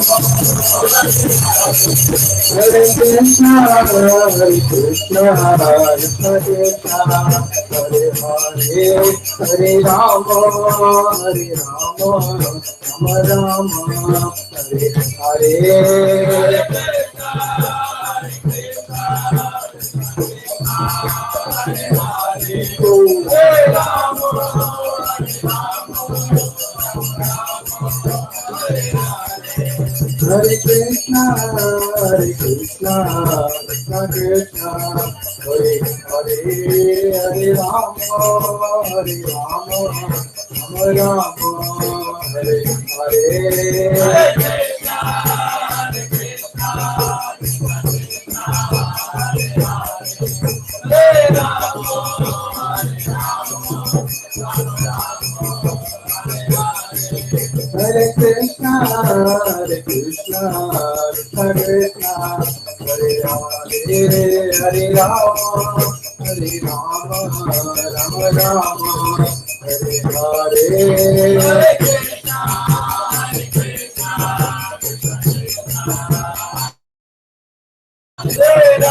Hare Krishna, Hare Krishna, Krishna Krishna, Hare Hare, Hare Rama, Hare Rama, Rama Rama, Hare Hare. Hare Krishna, Hare Krishna, Krishna Krishna, Hare Hare, Hare Rama, Hare Rama, Rama Rama, Hare Hare. Hare Krishna, Hare Krishna, Krishna Krishna, Hare Hare, Hare Rama, Hare Rama, Rama Rama, Hare Hare. Hare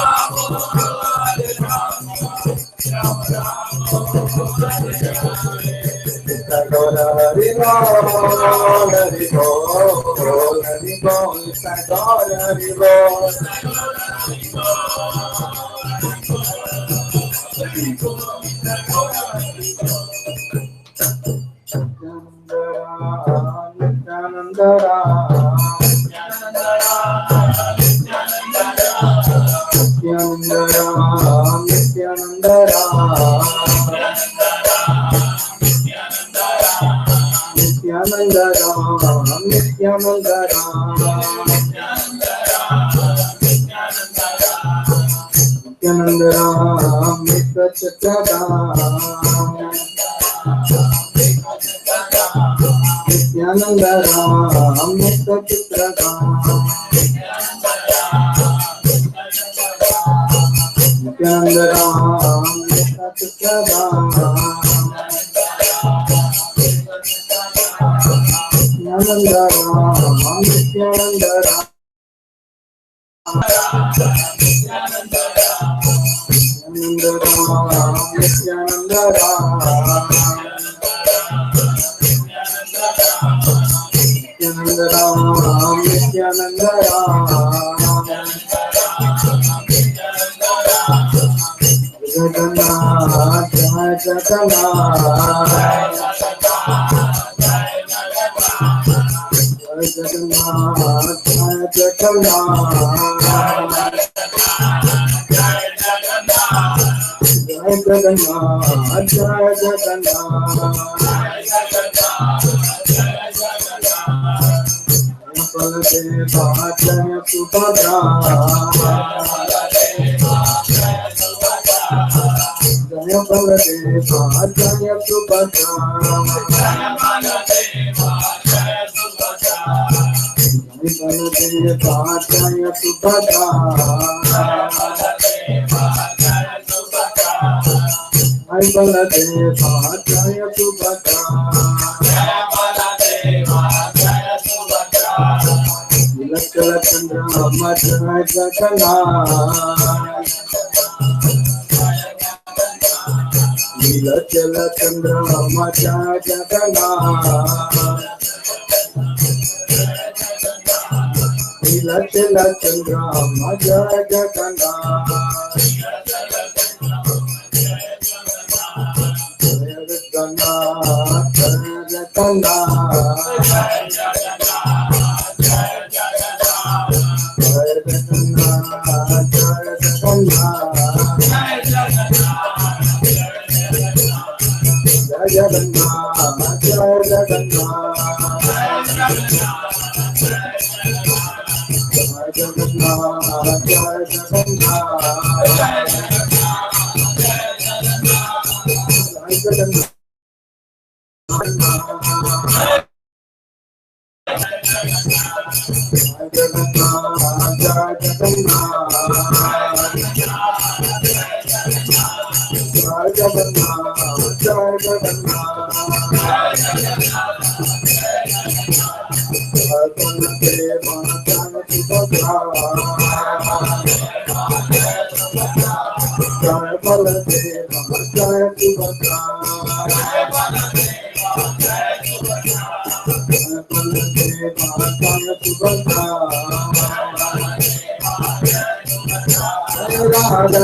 Radha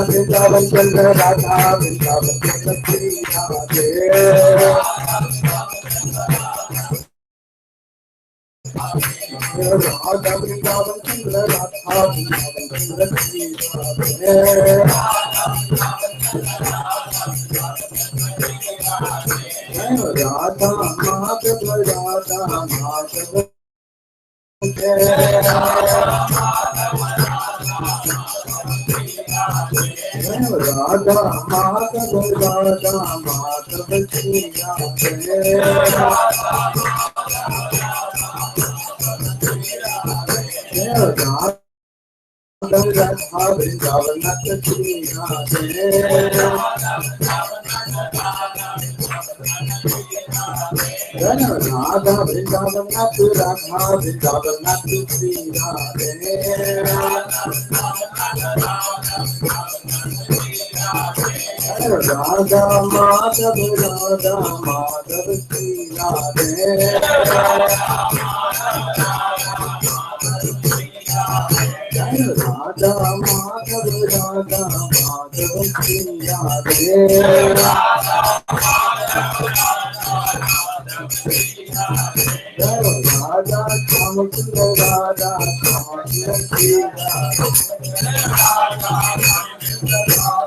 Vrindavan Chandra Radha Vrindavan Chandra Shri Radhe Radha Vrindavan Chandra Radha Vrindavan Chandra Shri Radhe Radha Madhava Radha Madhava Radha Madhava Radha Madhava Shri Radhe Radha Radha Vrindavan Shri Radhe Radha Vrindavan Radha Vrindavan Shri Radhe Radha Madhava Radha Madhava Shri Radhe Radha Madhava Radha Madhava Shri Radhe Radha Kamakula Radha Kamakula Shri Radhe Radhe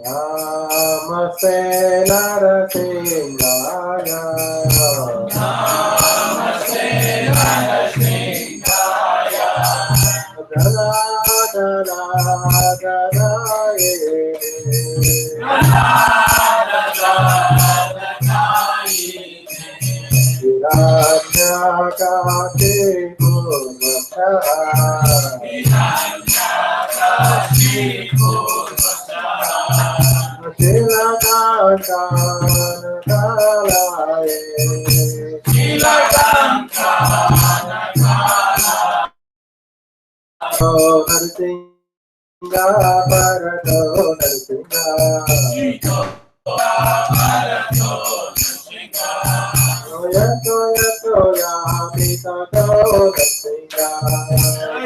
Namaste Narasingaya Namaste Narasingaya Dada Dada Dada Ye Dada Dada Dada Ye Hiranyakati Purvata Hiranyakati Purvata Shilakantanakalaya Shilakantanakalaya Narsinga Parato Narsinga Parato Narsinga Yato Yato Yamitato Narsinga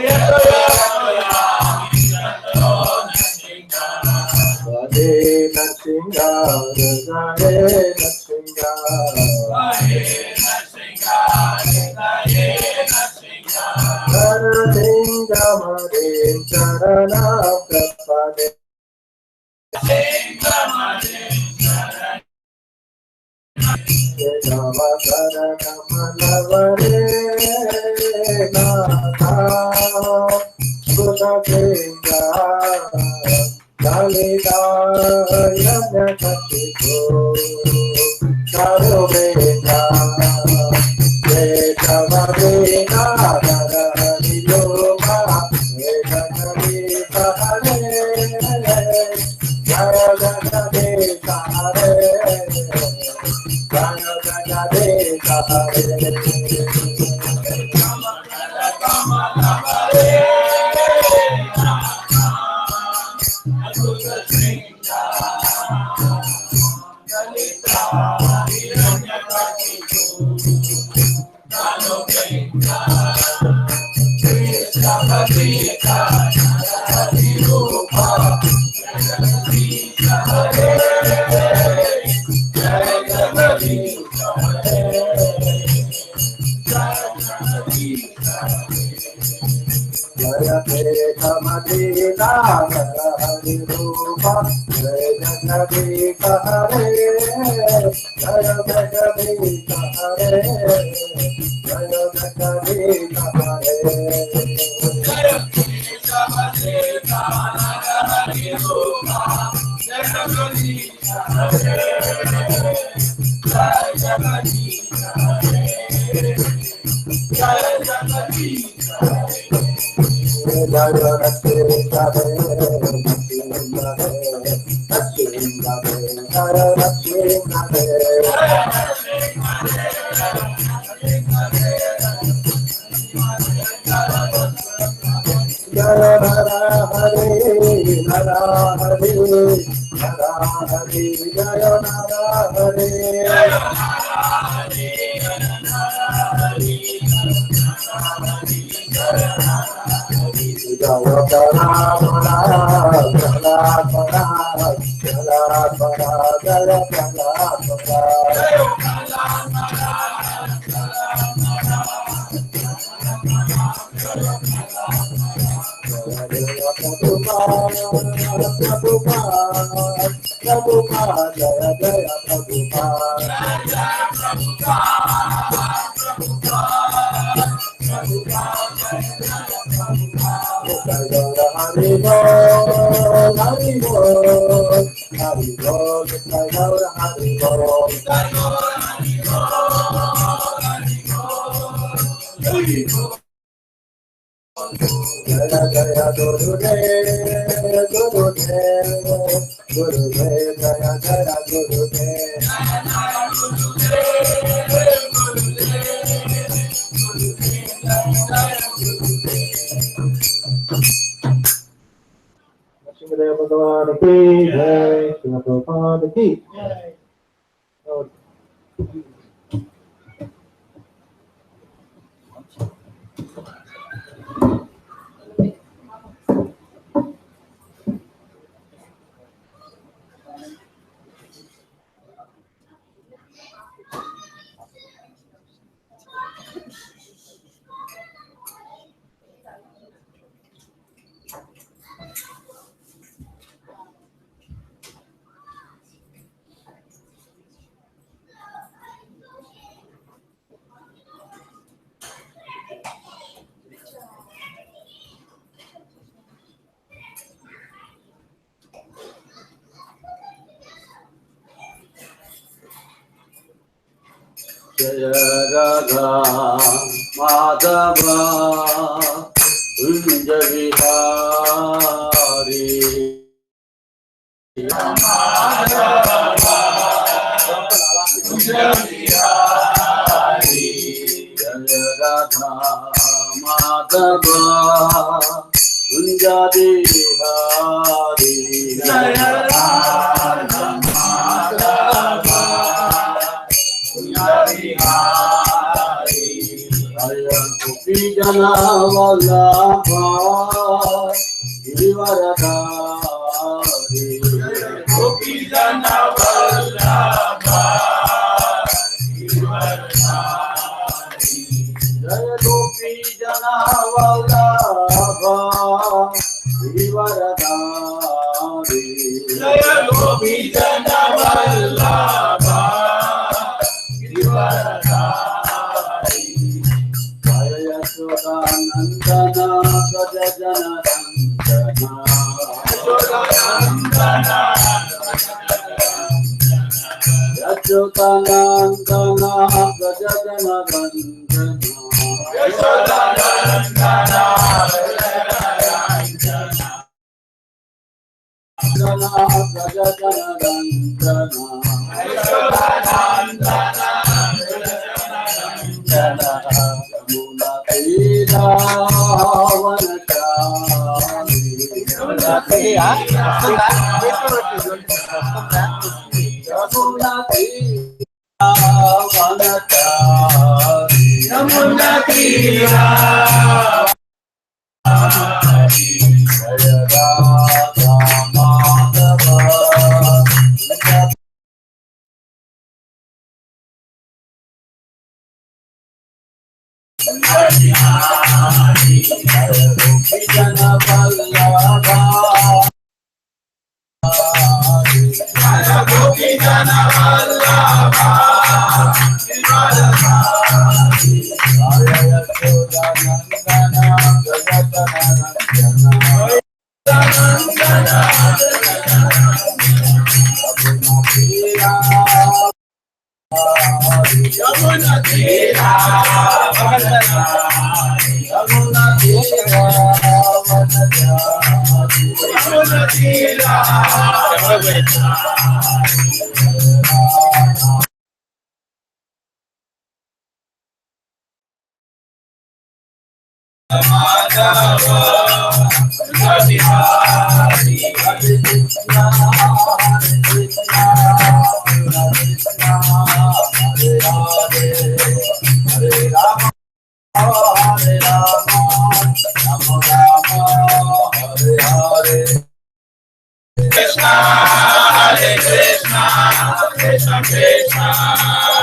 Yato Yato Yamitato Narsinga Hare Narsinga Hare Narsinga Hare Narsinga Hare Narsinga Narasinga Hare Charana Prapade Narsinga Hare Charana Navakara Kamanavare Nata Sutakinga Lalita Yanyakatiko Karuveka Yekavade Jaya Radha Madhava Kunja Vihari Madhava Kunja Vihari Jaya Radha Madhava Kunja Vihari Jaya Radha Madhava Gopi Jana Vallabha Girivaradhari Gopi Jana Vallabha Girivaradhari Jaya Gopi Jana Vallabha Girivaradhari Jaya Gopi Jana Vallabha Girivaradhari Jaya Nandana Gajajana Nandana Yachodanandana Gajajana Nandana Yachodanandana Gajajana Nandana Yamuna तीरावन Yamuna तीरा जय राधा माधव जन वल्लभा गोपी जन वल्लभा यमुना तीरा यमुना तीरा यमुना तीरा माधव हरि हरि कृष्णा हरे कृष्णा कृष्णा हरे हरे हरे राम हरे राम राम राम हरे हरे कृष्णा हरे कृष्णा कृष्ण कृष्ण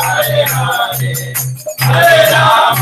हरे हरे हरे राम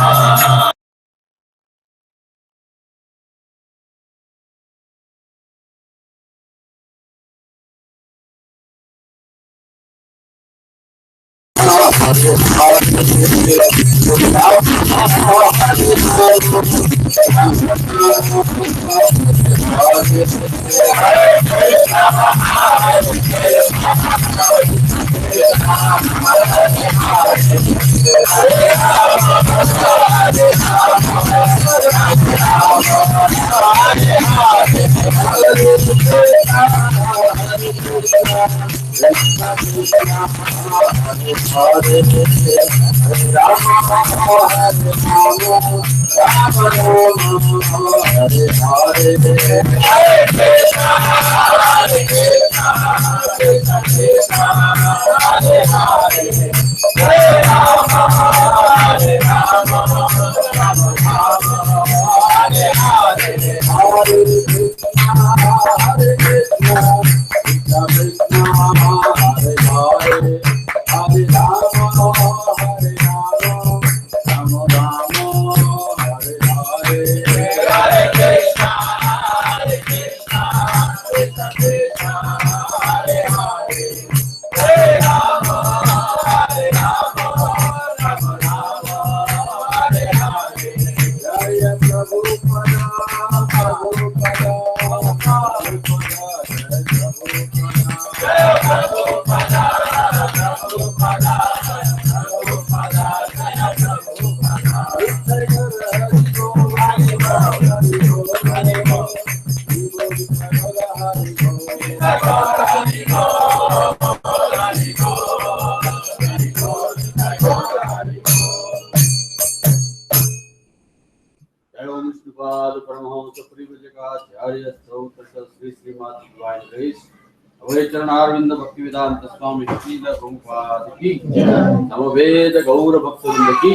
चरणारविंद भक्ति वेदांत स्वामी श्रील प्रभुपाद की नमोवेद गौर भक्तवृंद की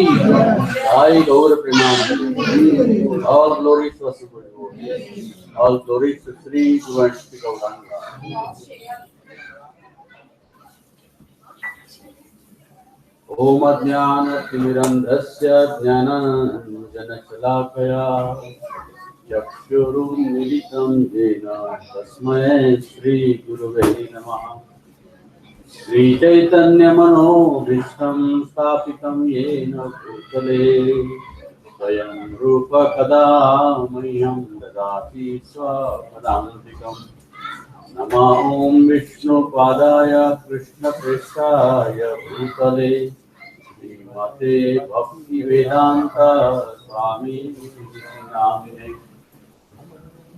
जय गौर प्रेमानंद all glories to all glories to Shri गुरुवंश गौरांगा ओम अज्ञानतिमिरन्धस्य ज्ञानाञ्जनशलाकया चक्षुरुन्मीलितं येन तस्मै श्रीगुरवे नमः। श्रीचैतन्यमनोभीष्टं स्थापितं येन भूतले स्वयं रूप कदा मह्यं ददाति स्वपदान्तिकम्। नमो ॐ विष्णुपादाय कृष्णप्रेष्ठाय भूतले श्रीमते भक्तिवेदान्त स्वामी नामिने।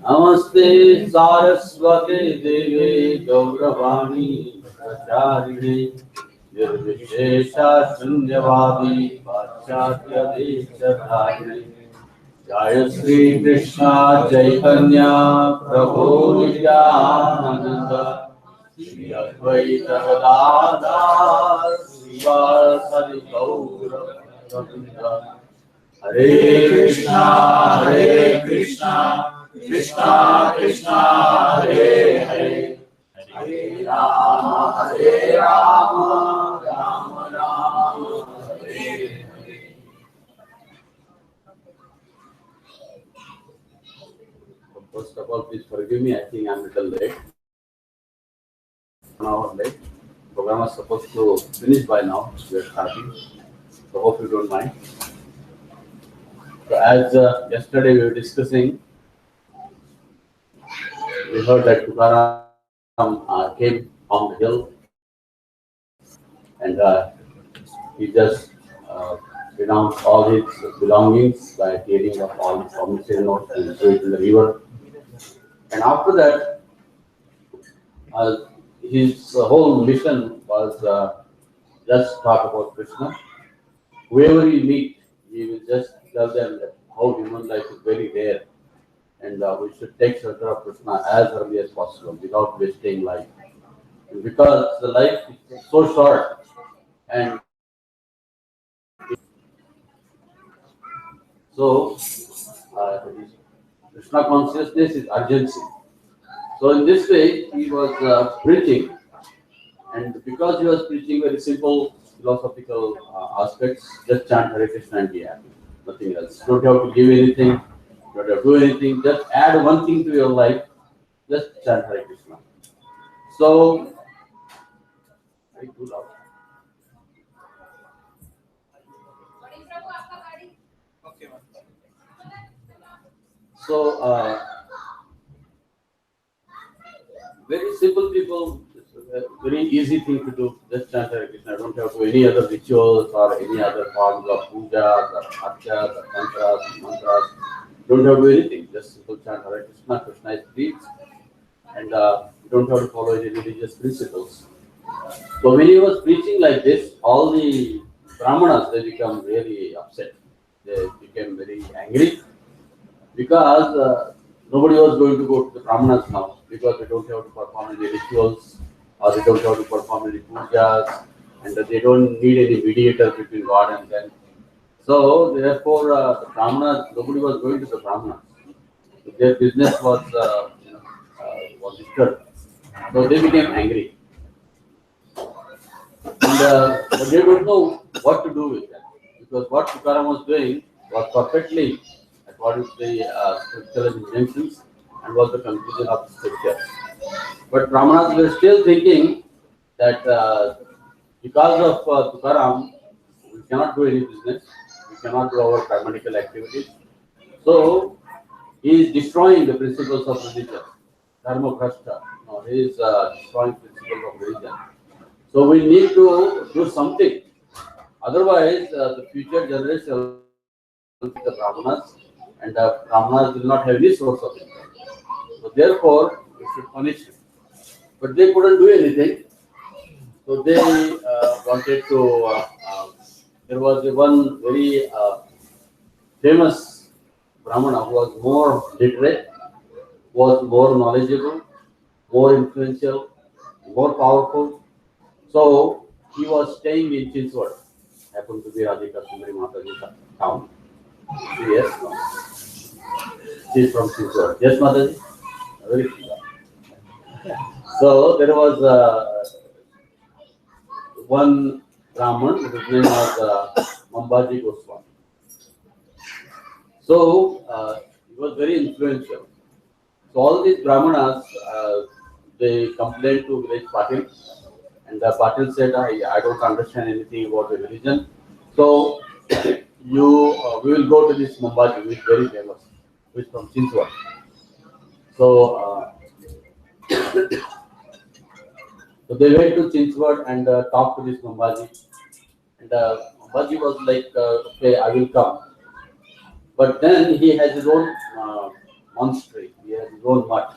नमस्ते सारस्वते देवे गौरवाणी प्रचारिणे निर्विशेषा शून्यवादी पाश्चात्य देशधारिणे जय श्री कृष्ण चैतन्य प्रभु नित्यानंद श्री अद्वैत गदाधर श्रीवासदि गौर भक्तवृंद हरे Krishna Krishna Krishna Hare Hare Hare Ram Ram Ram Hare Hare. First of all, please forgive me. I think I'm a little late. 1 hour late. Program was supposed to finish by now. We are starting. So hope you don't mind. So as yesterday we were discussing, we heard that Tukaram came on the hill and he just renounced all his belongings by tearing up all his promissory notes and threw it in the river. And after that, his whole mission was just talk about Krishna. Whoever he meet, he will just tell them that how human life is very rare, and we should take shelter of Krishna as early as possible without wasting life. And because the life is so short, and so Krishna consciousness is urgency. So in this way, he was preaching, and because he was preaching very simple philosophical aspects, just chant Hare Krishna and be happy. Nothing else. Don't have to give anything, don't have to do anything. Just add one thing to your life. Just chant Hare Krishna. So, very good. So, very simple people, very easy thing to do. Just chant Hare Krishna. Don't have to do any other rituals or any other forms of pujas or archas or mantras. Don't have to do anything. Just simple chant Hare Krishna. Krishna is pleased, and you don't have to follow any religious principles. So when he was preaching like this, all the brahmanas, they become really upset. They became very angry because nobody was going to go to the brahmanas now, because they don't have to perform any rituals or they don't have to perform any pujas, and they don't need any mediator between God and them. So therefore, the brahmanas, nobody was going to the brahmanas. Their business was disturbed. So they became angry. And but they don't know what to do with that, because what Tukaram was doing was perfectly according to the scriptural injunctions and was the conclusion of the scripture. But Brahmanas were still thinking that because of Tukaram, we cannot do any business, we cannot do our grammatical activities. So he is destroying the principles of religion, dharma bhrashta. No, he is destroying principles of religion. So we need to do something. Otherwise, the future generation will be the Brahmanas, and the Brahmanas will not have any source of income. So therefore, we should punish him. But they couldn't do anything. So they wanted to. There was one very famous Brahmana who was more literate, was more knowledgeable, more influential, more powerful. So he was staying in Chinswad, happened to be Radhika Sundari Mataji's town. Yes, no. She is from Chinswad. Yes, Mataji? Very good. So there was one Brahman, his name was Mambaji Goswami. So he was very influential. So all these Brahmanas, they complained to village Patil, and the Patil said, I don't understand anything about the religion. So we will go to this Mambaji, who is very famous, who is from Chinswad. So, so they went to Chinswad and talked to this Mambaji. And Mambaji was like, okay, I will come. But then he has his own monastery, he has his own mutt.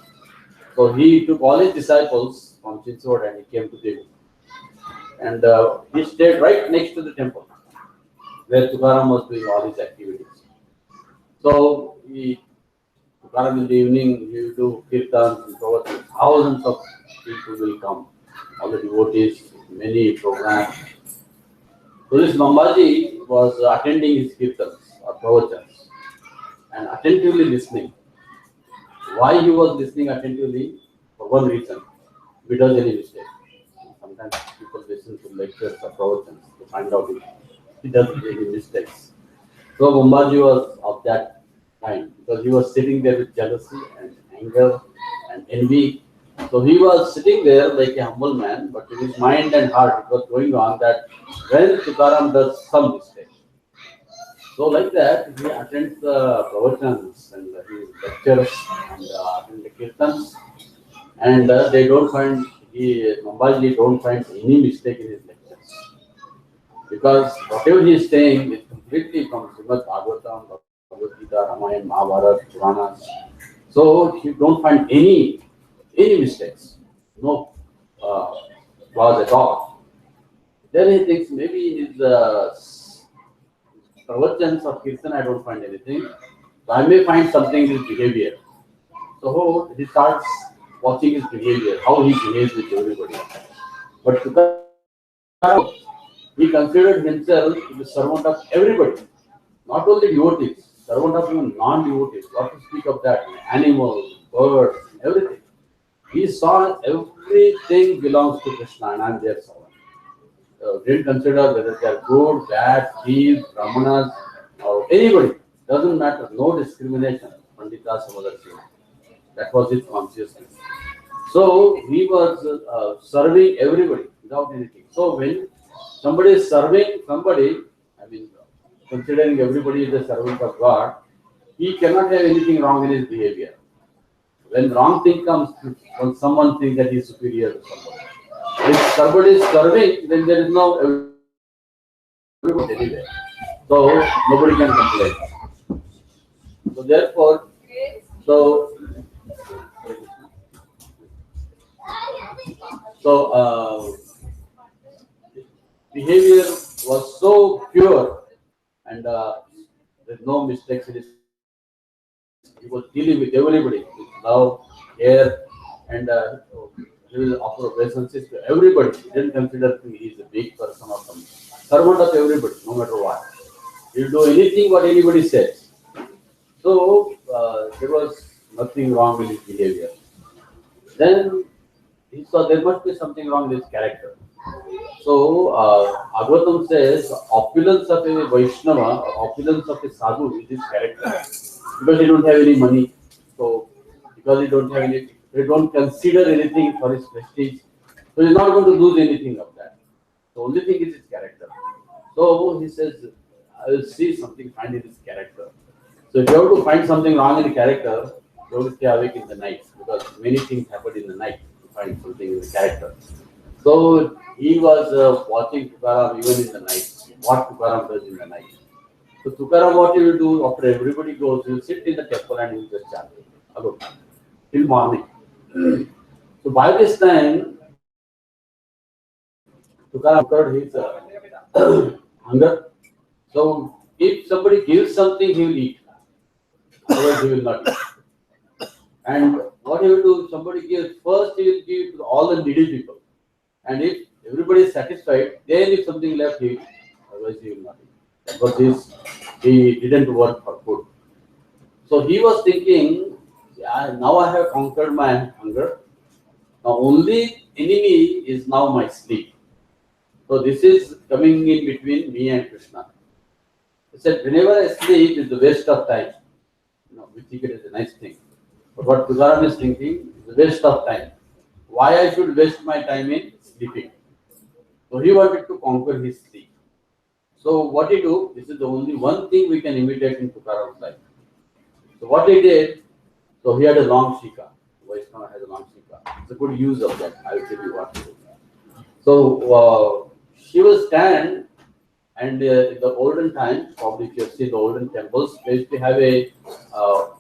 So he took all his disciples from Chinswad and he came to Devi. And he stayed right next to the temple where Tukaram was doing all his activities. So Tukaram in the evening, he will do kirtans and pravachans. Thousands of people will come, all the devotees, many programs. So this Mambaji was attending his kirtans or pravachans and attentively listening. Why he was listening attentively? For one reason, if he does any mistake. Sometimes people listen to lectures or pravachans to find out if he does any mistakes. So Mambaji was of that kind because he was sitting there with jealousy and anger and envy. So he was sitting there like a humble man, but in his mind and heart it was going on that when Tukaram does some mistake. So like that, he attends the pravachans and his lectures and attend the kirtans, and they don't find Mambaji don't find any mistake in his lectures because whatever he is saying is completely from Srimad Bhagavatam, Bhagavad Gita, Ramayana, Mahabharata, Puranas. So you don't find any mistakes, no flaws at all. Then he thinks maybe his pravachans or kirtan I don't find anything. So I may find something in his behavior. So he starts watching his behavior, how he behaves with everybody. But Tukaram, he considered himself to be servant of everybody, not only devotees, servant of even non-devotees. What to speak of that? Animals, birds, everything. He saw everything belongs to Krishna and I'm their servant. Didn't consider whether they are good, bad, thieves, brahmanas, or anybody. Doesn't matter. No discrimination. Pandita Samadharshi. That was his consciousness. So he was serving everybody without anything. So when somebody is serving somebody, I mean, considering everybody is a servant of God, he cannot have anything wrong in his behavior. When wrong thing comes, when someone thinks that he is superior to somebody. If somebody is serving, then there is no everybody anywhere. So nobody can complain. So therefore, behavior was so pure and there's no mistakes in his. He was dealing with everybody with love, care, and he will offer obeisances to everybody. He didn't consider he is a big person or something. Servant of everybody, no matter what. He will do anything what anybody says. So there was nothing wrong with his behavior. Then he saw there must be something wrong with his character. So Bhagavatam says opulence of a Vaishnava, opulence of a sadhu is his character. Because he don't have any money, so because he don't have any, they don't consider anything for his prestige, so he's not going to lose anything of that. The only thing is his character. So he says, I will see something find in his character. So if you have to find something wrong in the character, you have to stay awake in the night because many things happen in the night to find something in the character. So he was watching Tukaram even in the night, what Tukaram does in the night. So Tukaram, what he will do after everybody goes, he will sit in the temple and he will just chant alone till morning. So by this time, Tukaram conquered his hunger. So if somebody gives something, he will eat. Otherwise, he will not eat. And what he will do, somebody gives, first he will give to all the needy people. And if everybody is satisfied, then if something left, he will eat. Otherwise, he will not eat. Because he didn't work for food. So he was thinking, yeah, now I have conquered my hunger. Now only enemy is now my sleep. So this is coming in between me and Krishna. He said, whenever I sleep is the waste of time. We think it is a nice thing. But what Tukaram is thinking is a waste of time. Why I should waste my time in sleeping? So he wanted to conquer his sleep. So what he do? This is the only one thing we can imitate in Tukaram's life. So what he did? So he had a long shika. Vaishnava has a long shika. It's a good use of that. I will tell you what to do. So she will stand, and in the olden times, probably if you have seen the olden temples, they used to have a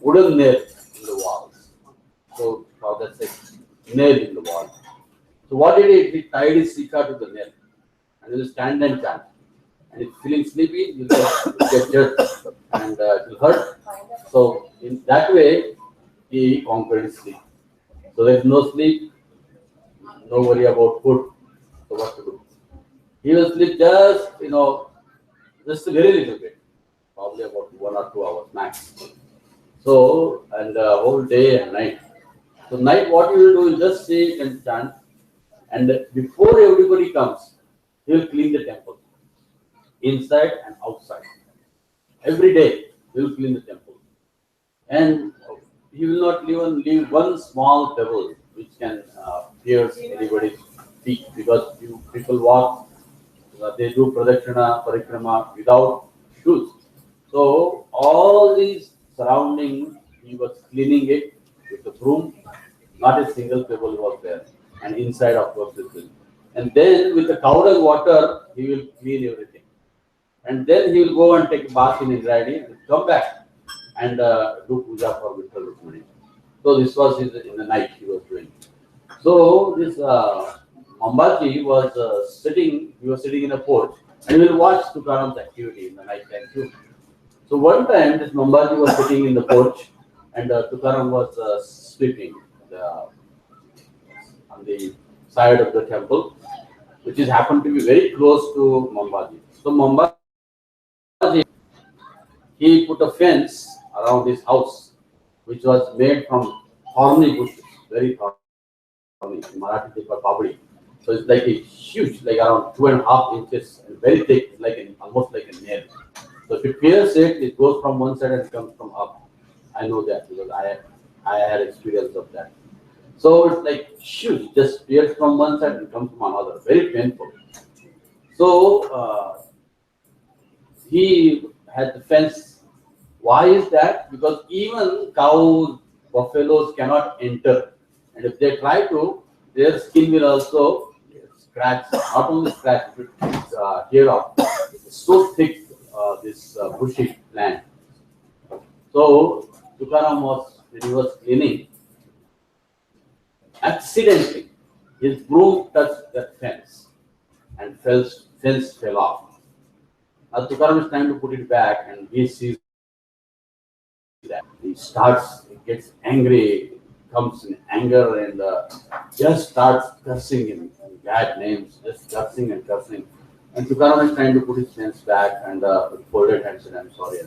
wooden nail in the walls. So that's a nail in the wall. So what he did? He tied his shika to the nail. and he will stand and chant. And if feeling sleepy, you get jerked and it will hurt. So in that way, he conquered his sleep. So there is no sleep, no worry about food. So what to do? He will sleep just a very little bit, probably about 1 or 2 hours max. So, and whole day and night. So night, what you will do is just sit and chant, and before everybody comes, he will clean the temple, inside and outside. Every day, he will clean the temple, and he will not even leave one small pebble which can pierce anybody's feet, because people walk, they do parikrama without shoes. So all these surrounding, he was cleaning it with the broom. Not a single pebble was there, and inside of course is clean. And then with the cow and water, he will clean everything. And then he will go and take a bath in Indrayani and come back and do puja for Vittal Rukmani. So this was in the night he was doing. So this Mambaji was sitting in a porch, and he will watch Tukaram's activity in the night time too. So one time this Mambaji was sitting in the porch, and Tukaram was sleeping on the side of the temple, which is happened to be very close to Mambaji. So Mambaji, he put a fence around his house, which was made from thorny bushes, very thorny. In Marathi they call babdi. So it's like a huge, like around 2.5 inches and very thick, almost like a nail. So if you pierce it, it goes from one side and comes from up. I know that because I had experience of that. So it's like huge, just pierce from one side and comes from another. Very painful. So he had the fence. Why is that? Because even cows, buffaloes cannot enter. And if they try to, their skin will also scratch, not only scratch, but tear off. It's so thick, this bushy plant. So Tukaram when he was cleaning, accidentally, his broom touched that fence and fence fell off. Now Tukaram is trying to put it back, and he sees that. He gets angry, comes in anger, and just starts cursing in bad names, just cursing and cursing. And Tukaram is trying to put his fence back, and with folded hands said, I'm sorry.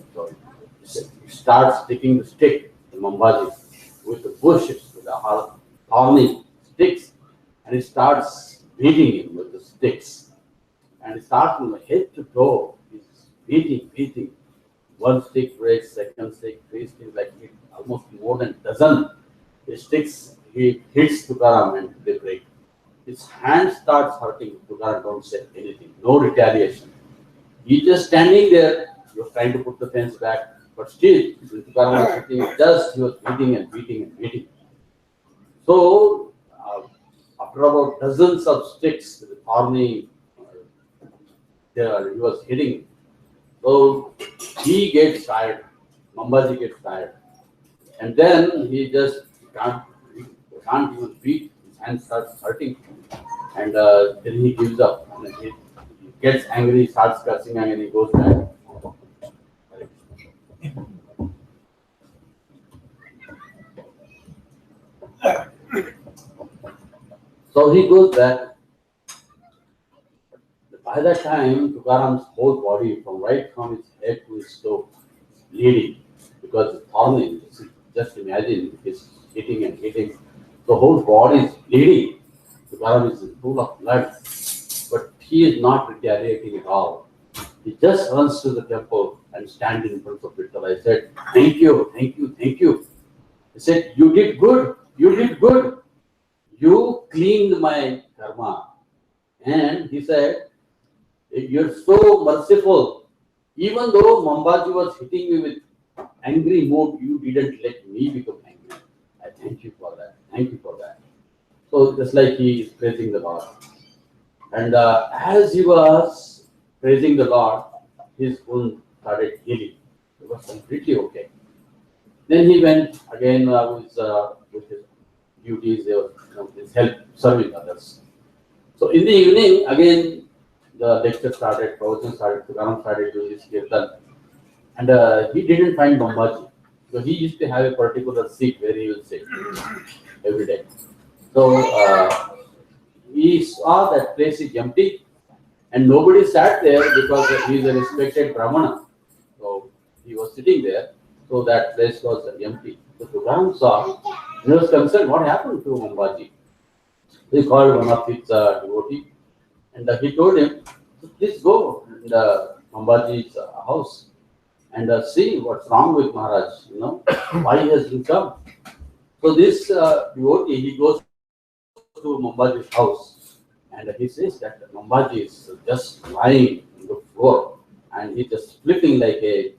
He starts taking the stick, the Mambaji, with the bushes, with the thorny sticks, and he starts beating him with the sticks. And he starts from head to toe, he's beating. One stick breaks, second stick, three sticks, like almost more than a dozen sticks. He hits Tukaram and they break. His hand starts hurting. Tukaram don't say anything, no retaliation. He's just standing there. He was trying to put the fence back, but still, Tukaram was sitting, he was beating and beating. So, after about dozens of sticks with thorny, he was hitting. So he gets tired. Mambaji gets tired, and then he just can't even beat. His hand starts hurting, and then he gives up. And he gets angry, starts cursing, and he goes back. So he goes back. By that time, Tukaram's whole body, from his head to his toe, is bleeding because it's thorny. Just imagine, he's hitting and hitting. The whole body is bleeding. Tukaram is full of blood, but he is not retaliating at all. He just runs to the temple and stands in front of Vittal. I said, thank you. He said, you did good. You cleaned my karma. And he said, you're so merciful. Even though Mambaji was hitting me with angry mood, you didn't let me become angry. I thank you for that. So just like he is praising the Lord. And as he was praising the Lord, his wound started healing. It was completely okay. Then he went again with his duties, his help, serving others. So in the evening, again, the lecture started, Prabhuji started, Tukaram started doing this kirtan. And he didn't find Mamaji. So he used to have a particular seat where he will sit every day. So he saw that place is empty and nobody sat there because he is a respected Brahmana. So he was sitting there, so that place was empty. So Tukaram saw, he was concerned, what happened to Mamaji? He called one of his devotee and he told him, please go in Mamaji's house and see what's wrong with Maharaj, why he hasn't come. So this devotee, he goes to Mamaji's house and he says that Mamaji is just lying on the floor and he's just flipping like a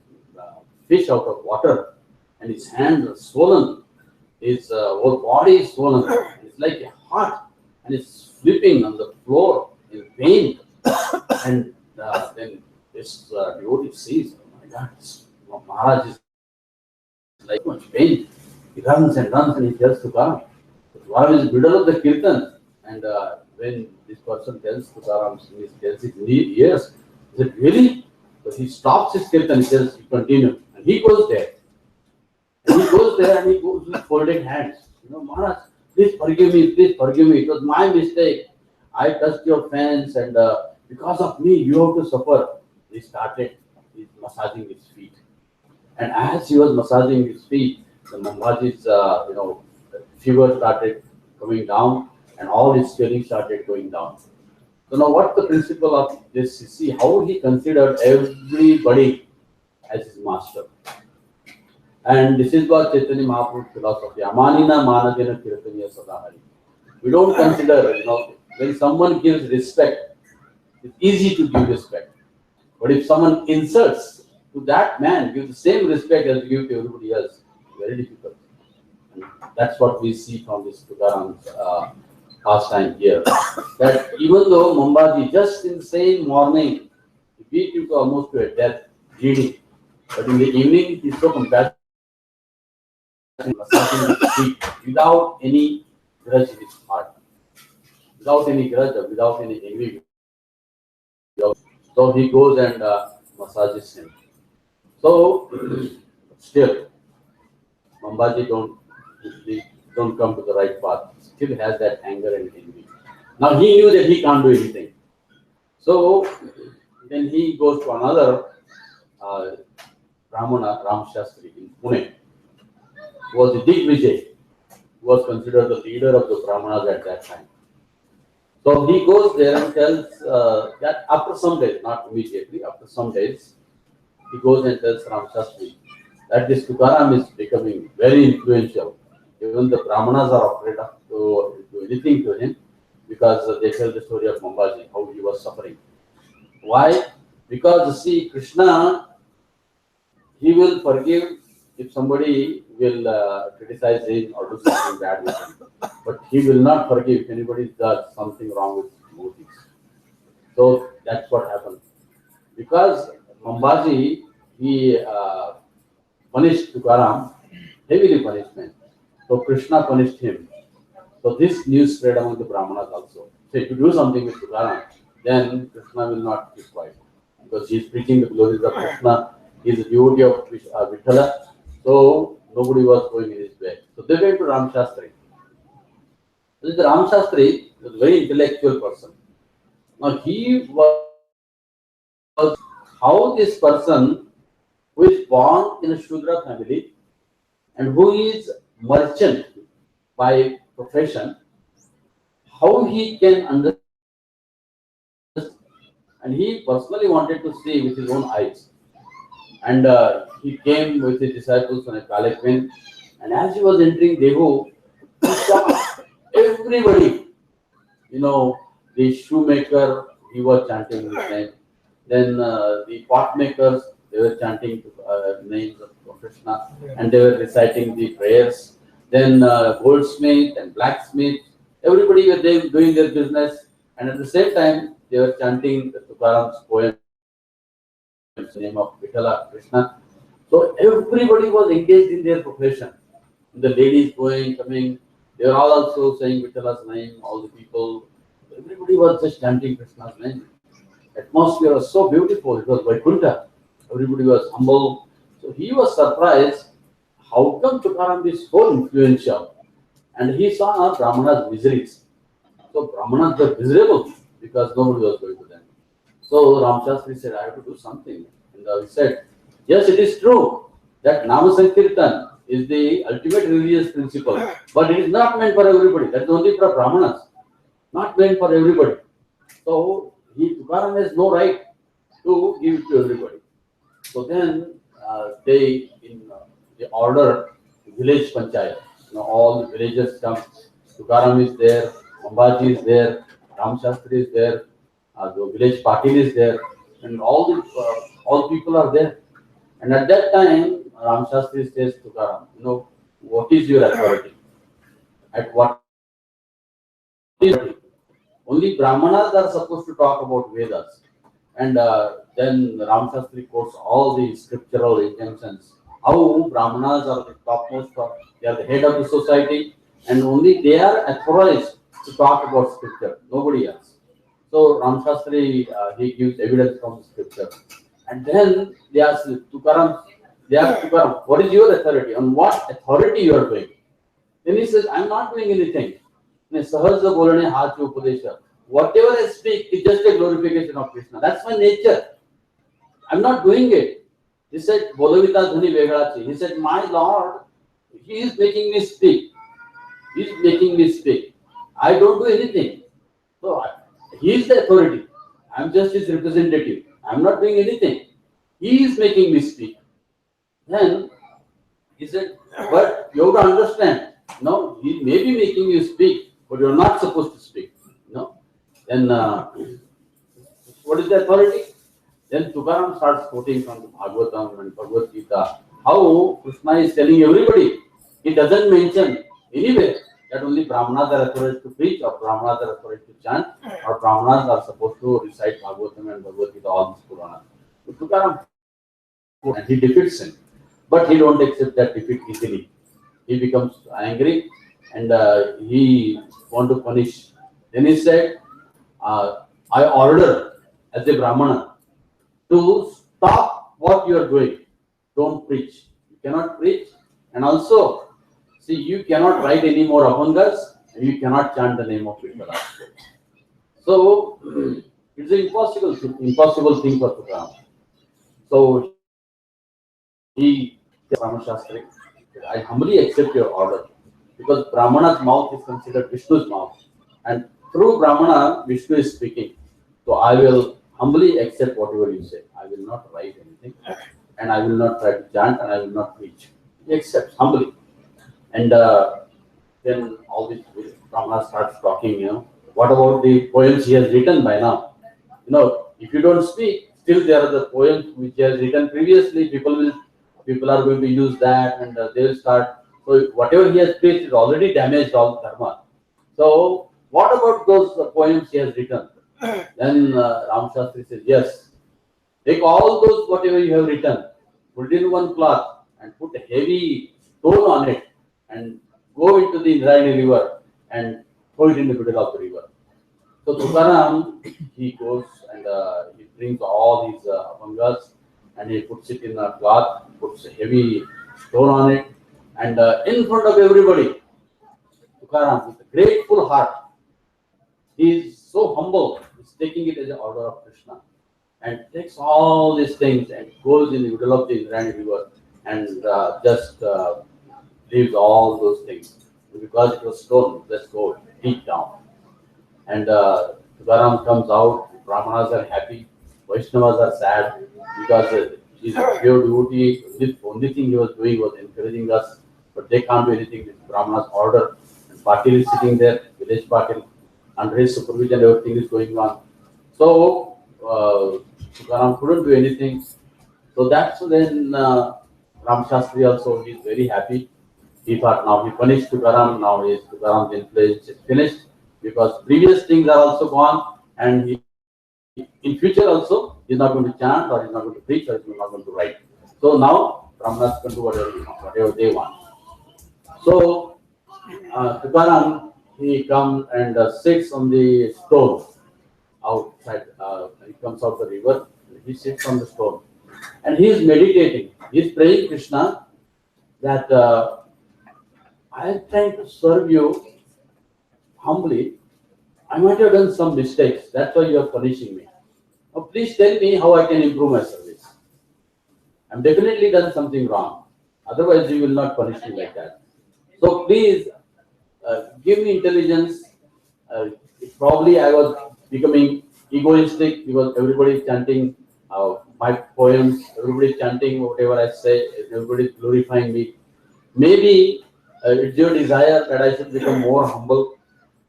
fish out of water and his hands are swollen, his whole body is swollen, it's like a heart and it's flipping on the floor in pain. And then this devotee sees, oh my God, Maharaj is like much pain. He runs and he tells Tukaram. Tukaram is in the middle of the kirtan, and when this person tells Tukaram, he tells his ears, he said, really? But he stops his kirtan, he says, he continue. And he goes there. And he goes with folded hands. Maharaj, please forgive me, it was my mistake. I touched your fence and because of me, you have to suffer. He started massaging his feet. And as he was massaging his feet, the Mamaji's, fever started coming down and all his swelling started going down. So now what the principle of this is, see how he considered everybody as his master. And this is what Chaitanya Mahaprabhu's philosophy. Amanina managena kirtaniya sadahari. We don't consider, when someone gives respect, it's easy to give respect. But if someone insults to that man, give the same respect as you give to everybody else, very difficult. And that's what we see from this Tukaram's pastime here. That even though Mamaji, just in the same morning, he beat him almost to a death, bleeding. But in the evening, he's so compassionate, massaging his feet without any grudge in his heart. Without any grudge or without any envy. So he goes and massages him. So still, Mamaji don't come to the right path. Still has that anger and envy. Now he knew that he can't do anything. So then he goes to another Brahmana, Ram Shastri in Pune, who was the Digvijay, who was considered the leader of the Brahmanas at that time. So he goes there and tells that after some days, not immediately, after some days, he goes and tells Ram Shastri that this Tukaram is becoming very influential. Even the Brahmanas are afraid of to do anything to him because they tell the story of Mamaji, how he was suffering. Why? Because see, Krishna, he will forgive if somebody will criticize him or do something bad with him. But he will not forgive if anybody does something wrong with motives. So that's what happened. Because Mamaji, he punished Tukaram, heavily punishment. So Krishna punished him. So this news spread among the Brahmanas also. So if you do something with Tukaram, then Krishna will not keep quiet. Because he is preaching the glories of Krishna. He is a devotee of Vithala. So nobody was going in his way. So they went to Ram Shastri. The Ram Shastri was a very intellectual person. Now he was how this person who is born in a Shudra family and who is merchant by profession, how he can understand, and he personally wanted to see with his own eyes. And he came with his disciples on a palanquin, and as he was entering Dehu, he saw everybody, the shoemaker, he was chanting his name. Then the pot makers, they were chanting names of Krishna, and they were reciting the prayers. Then goldsmith and blacksmith, everybody were there doing their business, and at the same time, they were chanting the Tukaram's poem, in the name of Vithala Krishna. So everybody was engaged in their profession. The ladies going, coming, they were all also saying Vittala's name, all the people. Everybody was just chanting Krishna's name. atmosphere was so beautiful. It was Vaikuntha. Everybody was humble. So he was surprised. How come Tukaram is so influential? And he saw Brahmana's miseries. So Brahmanas were miserable because nobody was going to them. So Ramshastri said, I have to do something. And he said, yes, it is true that Nama Sankirtan is the ultimate religious principle, but it is not meant for everybody. That is only for Brahmanas, not meant for everybody. So Tukaram has no right to give it to everybody. So then they order village panchayat. All the villagers come. Tukaram is there, Ambaji is there, Ram Shastri is there, the village Patil is there, and all people are there. And at that time, Ram Shastri says to Tukaram, what is your authority? At what is only Brahmanas are supposed to talk about Vedas. And then Ram Shastri quotes all the scriptural injunctions. How Brahmanas are the topmost, they are the head of the society, and only they are authorized to talk about scripture, nobody else. So Ram Shastri, he gives evidence from the scripture. And then they ask Tukaram, what is your authority? On what authority you are doing? Then he says, I am not doing anything. Whatever I speak is just a glorification of Krishna. That's my nature. I'm not doing it. He said, He said, my Lord, He is making me speak. He is making me speak. I don't do anything. So He is the authority. I'm just His representative. I'm not doing anything. He is making me speak. Then he said, but you have to understand, He may be making you speak, but you're not supposed to speak. Then what is the authority? Then Tukaram starts quoting from the Bhagavatam and Bhagavad Gita how Krishna is telling everybody. He doesn't mention anywhere that only Brahmanas are authorized to preach, or Brahmanas are authorized to chant, or Brahmanas are supposed to recite Bhagavatam and Bhagavad Gita, all these Puranas. So Tukaram, and he defeats him, but he don't accept that defeat easily. He becomes angry and he want to punish. Then he said, I order as a Brahmana to stop what you are doing. Don't preach. You cannot preach. And also, see, you cannot write any more Abhangas and you cannot chant the name of Vrindavan. So, it's an impossible thing for Tukaram. So, he said, Brahma Shastri, I humbly accept your order, because Brahmana's mouth is considered Vishnu's mouth. And through Brahmana, Vishnu is speaking. So I will humbly accept whatever you say. I will not write anything, and I will not try to chant, and I will not preach. He accepts humbly. And then all these Brahmana starts talking, what about the poems he has written by now? If you don't speak, still there are the poems which he has written previously. People are going to use that, and they will start. So whatever he has preached is already damaged all dharma. So what about those poems he has written? Then Ram Shastri says, yes, take all those whatever you have written, put it in one cloth and put a heavy stone on it and go into the Indrayani river and throw it in the middle of the river. So Tukaram, he goes and he brings all these Abhangas and he puts it in a cloth, puts a heavy stone on it, and in front of everybody, Tukaram, with a grateful heart, he is so humble, he's taking it as an order of Krishna, and takes all these things and goes in the middle of the Indrayani river and just leaves all those things. Because it was stone, just go deep down. And Tukaram comes out, Brahmanas are happy, Vaishnavas are sad, because he's a pure devotee. The only thing he was doing was encouraging us, but they can't do anything with Brahmanas' order. And Patil is sitting there, village Patil, under his supervision, everything is going on. So Tukaram couldn't do anything. So that's when Ram Shastri also is very happy. He thought now he punished Tukaram, now Tukaram's influence is finished, because previous things are also gone, and in future also he's not going to chant, or he's not going to preach, or he's not going to write. So now Brahmanas can do whatever they want. So Tukaram, he comes and sits on the stone, outside. He comes out the river. He sits on the stone, and he is meditating. He is praying Krishna that I am trying to serve you humbly. I might have done some mistakes. That's why you are punishing me. Now, please tell me how I can improve my service. I'm definitely done something wrong. Otherwise, you will not punish me like that. So please give me intelligence. Probably I was becoming egoistic because everybody is chanting my poems, everybody is chanting whatever I say, everybody is glorifying me. Maybe it's your desire that I should become more humble.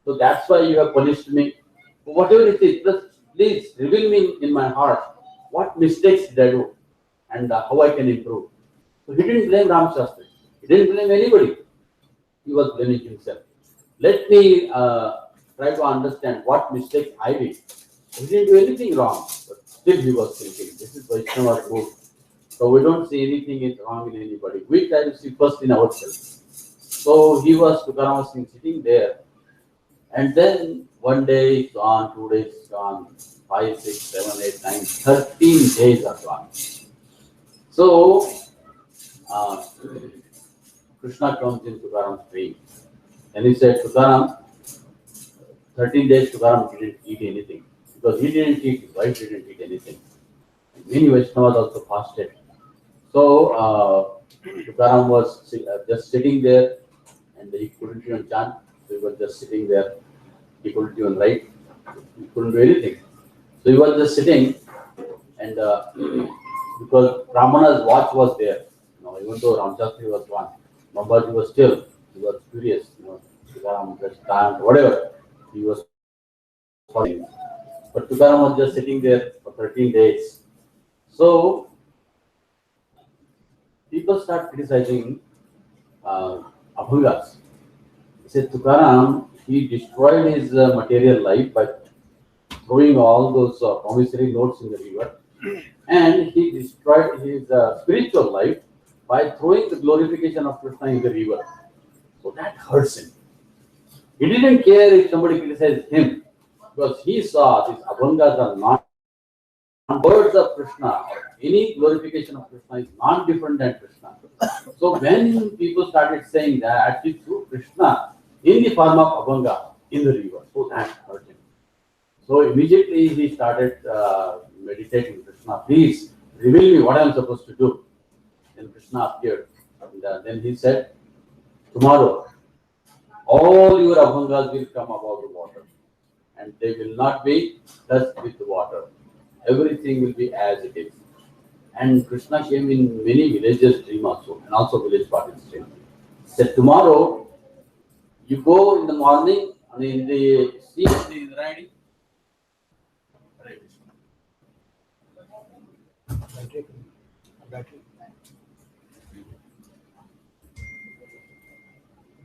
So that's why you have punished me. Whatever it is, please reveal me in my heart what mistakes did I do and how I can improve. So he didn't blame Ram Shastri. He didn't blame anybody. He was blaming himself. Let me try to understand what mistakes I did. He didn't do anything wrong, but still he was thinking. This is Vaishnava book. So we don't see anything is wrong in anybody. We try to see first in ourselves. So he was, Tukaram was sitting there. And then one day is gone, 2 days is gone, 5, 6, 7, 8, 9, 13 days are gone. So Krishna comes in Tukaram's dream. And he said, Tukaram, 13 days Tukaram didn't eat anything. Because he didn't eat, his wife didn't eat anything. Many Vaishnavas also fasted. So Tukaram was just sitting there and he couldn't even chant. He was just sitting there. He couldn't even write. He couldn't do anything. So he was just sitting and because Ramana's watch was there. Even though Ramshastri was gone, Babaji was still, he was curious, Tukaram just can't, whatever. He was following. But Tukaram was just sitting there for 13 days. So people start criticizing Abhangas. He said, Tukaram, he destroyed his material life by throwing all those promissory notes in the river. And he destroyed his spiritual life by throwing the glorification of Krishna in the river. So that hurts him. He didn't care if somebody criticized him because he saw these Abhangas are not words of Krishna. Any glorification of Krishna is not different than Krishna. So when people started saying that, he threw Krishna in the form of Abhanga in the river. So that hurt him. So immediately he started meditating, Krishna, please reveal me what I am supposed to do. Then Krishna appeared. And then he said, tomorrow, all your Abhangas will come above the water. And they will not be touched with the water. Everything will be as it is. And Krishna came in many villages' dream also, and also village parties dream. Said, tomorrow, you go in the morning, and in the sea, the Indrayani.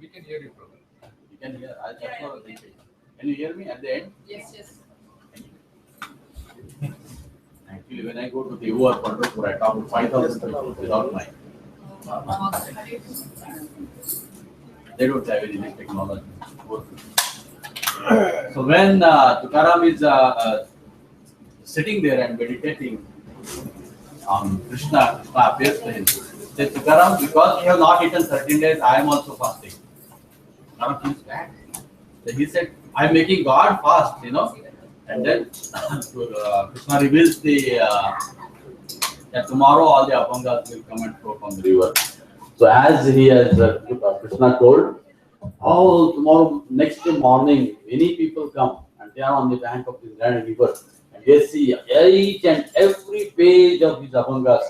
We can hear you, brother. You can hear. That's what I was thinking. Can you hear me at the end? Yes, yes. Actually, when I go to the or Pandharpur, I talk to 5,000 people without mic. They don't have any technology. So when Tukaram is sitting there and meditating on Krishna, Krishna appears to him. Says, Tukaram, because you have not eaten 13 days, I am also fasting. Tukaram feels bad. So he said, I am making God fast, And then Krishna reveals that tomorrow all the Abhangas will come and flow from the river. So as he has Krishna told, tomorrow next morning, many people come and they are on the bank of the grand river and they see each and every page of these Abhangas,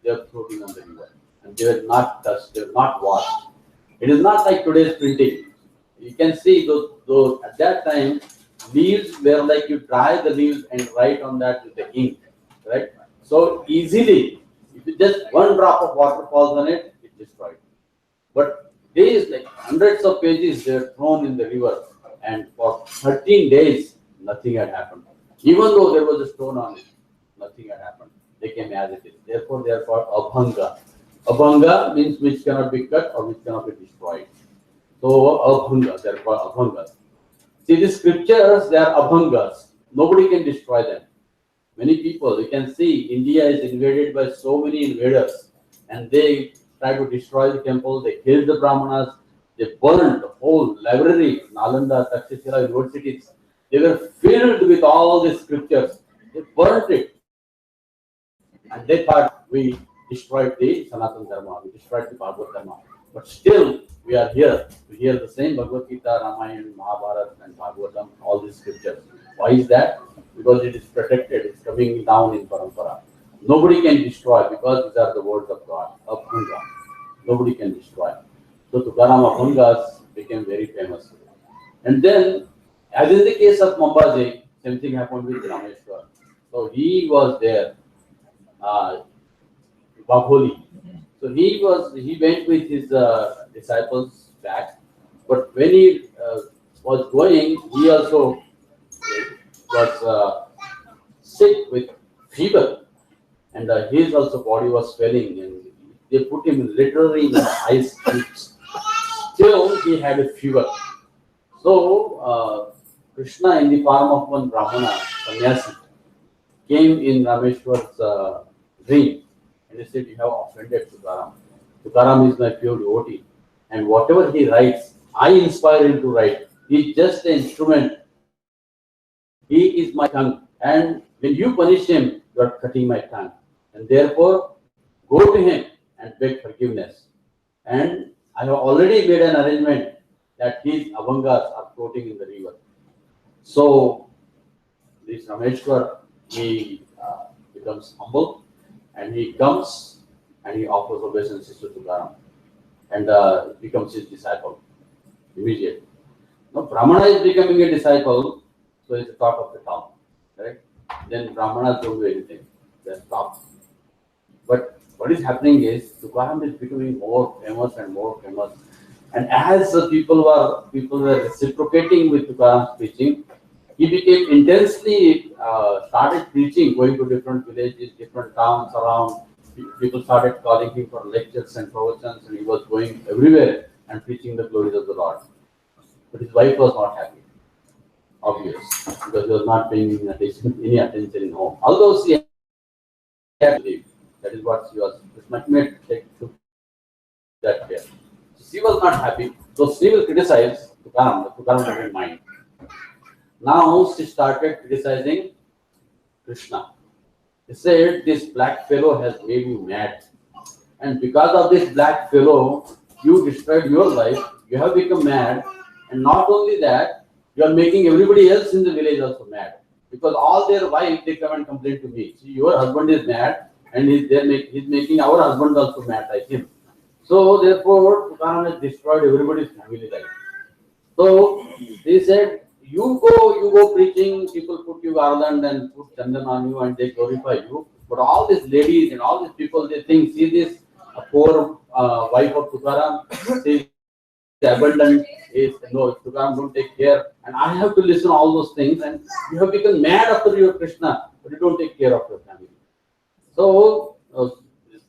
they are floating on the river and they are not touched, they are not washed. It is not like today's printing. You can see those at that time, leaves were like you dry the leaves and write on that with the ink, right? So easily, if you just one drop of water falls on it, it's destroyed. But days, like hundreds of pages, they are thrown in the river, and for 13 days, nothing had happened. Even though there was a stone on it, nothing had happened. They came as it is. Therefore, they are called Abhanga. Abhanga means which cannot be cut or which cannot be destroyed. So Abhanga, they are called Abhangas. See, the scriptures, they are Abhangas, nobody can destroy them. Many people, you can see India is invaded by so many invaders, and they try to destroy the temple, they killed the Brahmanas, they burned the whole library, Nalanda, Takshashila universities. They were filled with all the scriptures. They burnt it. And they thought we destroyed the Sanatana Dharma, we destroyed the Bhagavad Dharma. But still, we are here to hear the same Bhagavad Gita, Ramayana, Mahabharata, and Bhagavatam, all these scriptures. Why is that? Because it is protected, it's coming down in Parampara. Nobody can destroy because these are the words of God, of Bhanga. Nobody can destroy. So Tukaram of Bhangas became very famous. And then, as in the case of Mambaji, same thing happened with Rameshwar. So he was there, Bagholi. So he went with his disciples back. But when he was going, he also was sick with fever, and his also body was swelling, and they put him literally in ice cubes. Still, he had a fever. So Krishna, in the form of one Brahmana, sannyasi, came in Rameshwar's dream, and he said, "You have offended Tukaram. Tukaram is my pure devotee, and whatever he writes, I inspire him to write. He is just an instrument. He is my tongue, and when you punish him, you are cutting my tongue. And therefore, go to him and beg forgiveness. And I have already made an arrangement that his Abhangas are floating in the river." So, this Rameshwar, he becomes humble, and he comes and he offers obeisances to Tukaram, and becomes his disciple immediately. Now, Brahmana is becoming a disciple, so it's the talk of the town, correct? Then Brahmanas don't do anything, they stop. But what is happening is Tukaram is becoming more famous and more famous. And as people were reciprocating with Tukaram's preaching, he became intensely started preaching, going to different villages, different towns around. People started calling him for lectures and pravachans, and he was going everywhere and preaching the glories of the Lord. But his wife was not happy, obvious, because he was not paying any attention in home. Although she had to leave. That is what she was. This might take that care. So she was not happy. So she will criticize Tukaram. The Tukaram didn't mind. Now she started criticizing Krishna. He said, "This black fellow has made you mad. And because of this black fellow, you destroyed your life, you have become mad. And not only that, you are making everybody else in the village also mad. Because all their wives, they come and complain to me. See, your husband is mad, and he's making our husband also mad like him. So therefore, Tukaram has destroyed everybody's family life." So he said, you go preaching, people put you garland and put chandan on you and they glorify you. But all these ladies and all these people, they think, see this poor wife of Tukaram, she is abundant, Tukaram don't take care. And I have to listen all those things, and you have become mad after your Krishna, but you don't take care of your family. So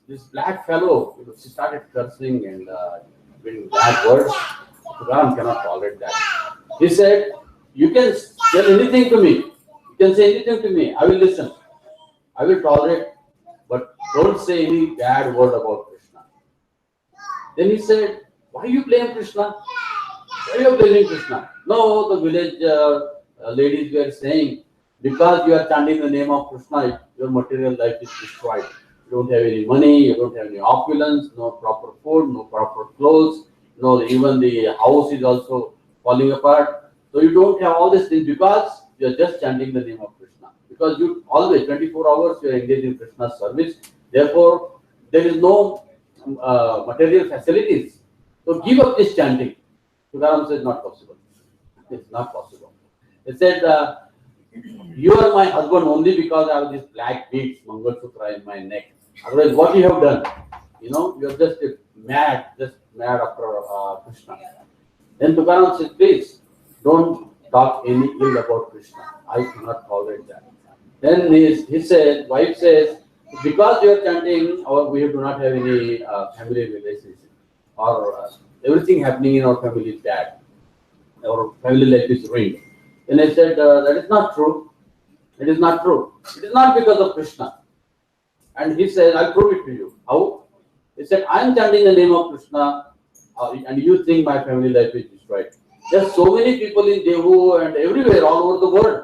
this black fellow, she started cursing and giving bad words. Tukaram cannot tolerate that. He said, "You can tell anything to me. You can say anything to me. I will listen. I will tolerate, but don't say any bad word about Krishna." Then he said, "Why you blame Krishna? Why you are blaming Krishna?" No, the village ladies were saying, because you are chanting the name of Krishna, your material life is destroyed. You don't have any money, you don't have any opulence, no proper food, no proper clothes, no, even the house is also falling apart. So you don't have all these things because you are just chanting the name of Krishna. Because you always, 24 hours, you are engaged in Krishna's service. Therefore, there is no material facilities. So give up this chanting. Tukaram said, not possible. It's not possible. He said, you are my husband only because I have these black beads, Mangal Sutra in my neck. Otherwise, what you have done? You are just mad after Krishna. Then Tukaram said, please, don't talk any ill about Krishna. I cannot tolerate that. Then his wife says, because you are chanting, we do not have any family relationship, or everything happening in our family is bad. Our family life is ruined. Then I said, that is not true. It is not true. It is not because of Krishna. And he said, I'll prove it to you. How? He said, I am chanting the name of Krishna, and you think my family life is destroyed. There are so many people in Devu and everywhere, all over the world.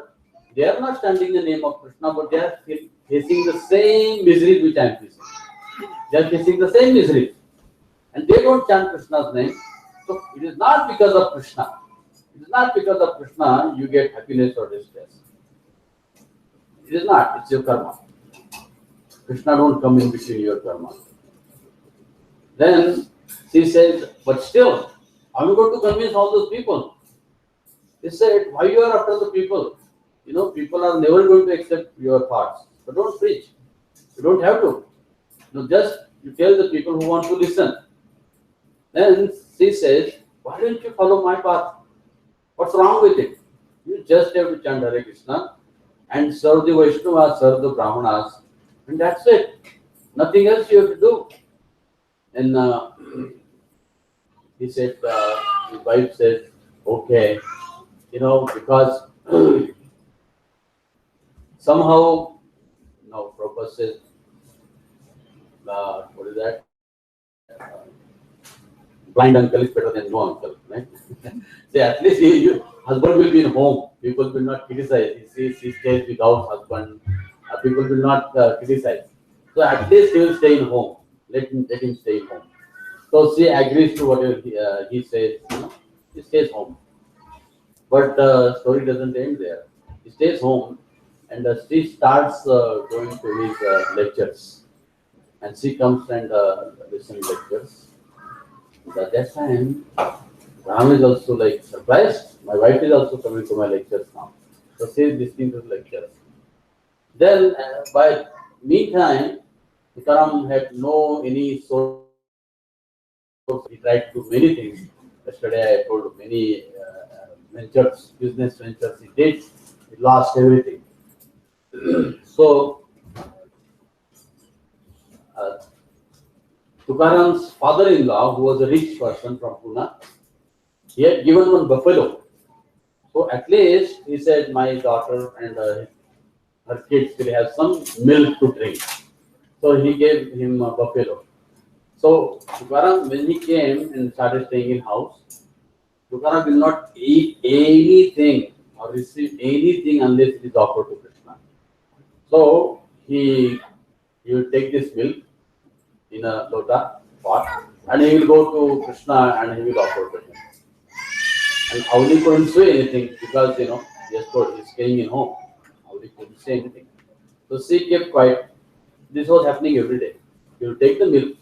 They are not chanting the name of Krishna, but they are facing the same misery which I am facing. They are facing the same misery. And they don't chant Krishna's name. So it is not because of Krishna. It is not because of Krishna you get happiness or distress. It is not. It's your karma. Krishna don't come in between your karma. Then she says, but still, how are you going to convince all those people? He said, why you are after the people? You know, people are never going to accept your thoughts. So don't preach. You don't have to. Just you tell the people who want to listen. Then she says, why don't you follow my path? What's wrong with it? You just have to chant Hare Krishna and serve the Vaishnavas, serve the Brahmanas, and that's it. Nothing else you have to do. And he said, his wife said, okay, because somehow, Prabhupada says, what is that? Blind uncle is better than no uncle, right? Say at least your husband will be in home. People will not criticize. She stays without husband. People will not criticize. So at least he will stay in home. Let him stay in home. So she agrees to whatever he says. He stays home. But the story doesn't end there. He stays home, and she starts going to his lectures. And she comes and listens lectures. At that time, Ram is also like surprised. My wife is also coming to my lectures now. So she is listening to the lectures. Then by meantime, Ram had no any source. He tried to do many things. Yesterday I told many ventures, business ventures he did. He lost everything. So Tukaram's father-in-law, who was a rich person from Pune, he had given one buffalo. So at least he said, my daughter and her kids will have some milk to drink. So he gave him a buffalo. So Tukaram, when he came and started staying in house, Tukaram will not eat anything or receive anything unless it is offered to Krishna. So he will take this milk in a lota pot, and he will go to Krishna and he will offer to him. And Auli couldn't say anything because just told he's staying in home. Auli couldn't say anything. So she kept quiet. This was happening every day. He will take the milk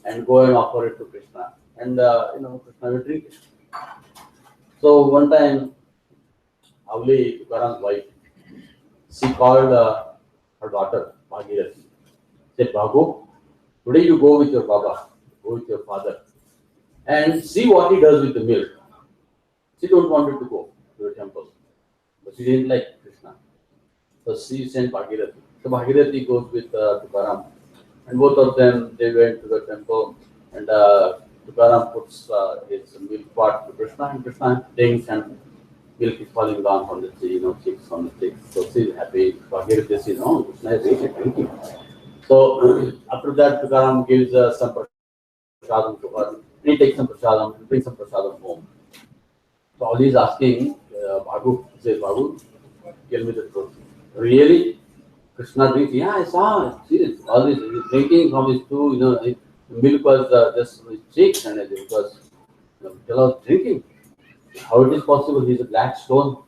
and go and offer it to Krishna, and Krishna will drink it. So one time, Auli, Tukaram's wife, she called her daughter Bhagirathi. Said, Bhagu, today you go with your Baba, go with your father, and see what he does with the milk. She don't want him to go to the temple, but she didn't like Krishna. So she sent Bhagirathi. So Bhagirathi goes with Tukaram, and both of them, they went to the temple, and Tukaram puts his milk pot to Krishna, and Krishna drinks, and milk is falling down from the tree, chicks on the sticks. So she's happy. Bhagirathi says, oh, Krishna is really drinking. So after that, Tukaram gives some prasadam to her. He takes some prasadam and brings some prasadam home. So all he's asking, Bhagu, he says, Bhagu, tell me the truth. Really? Krishna drinks? Yeah, I saw. See, all this he's drinking from his two, the milk was just his cheeks, and it was till I was drinking. How it is possible? He's a black stone.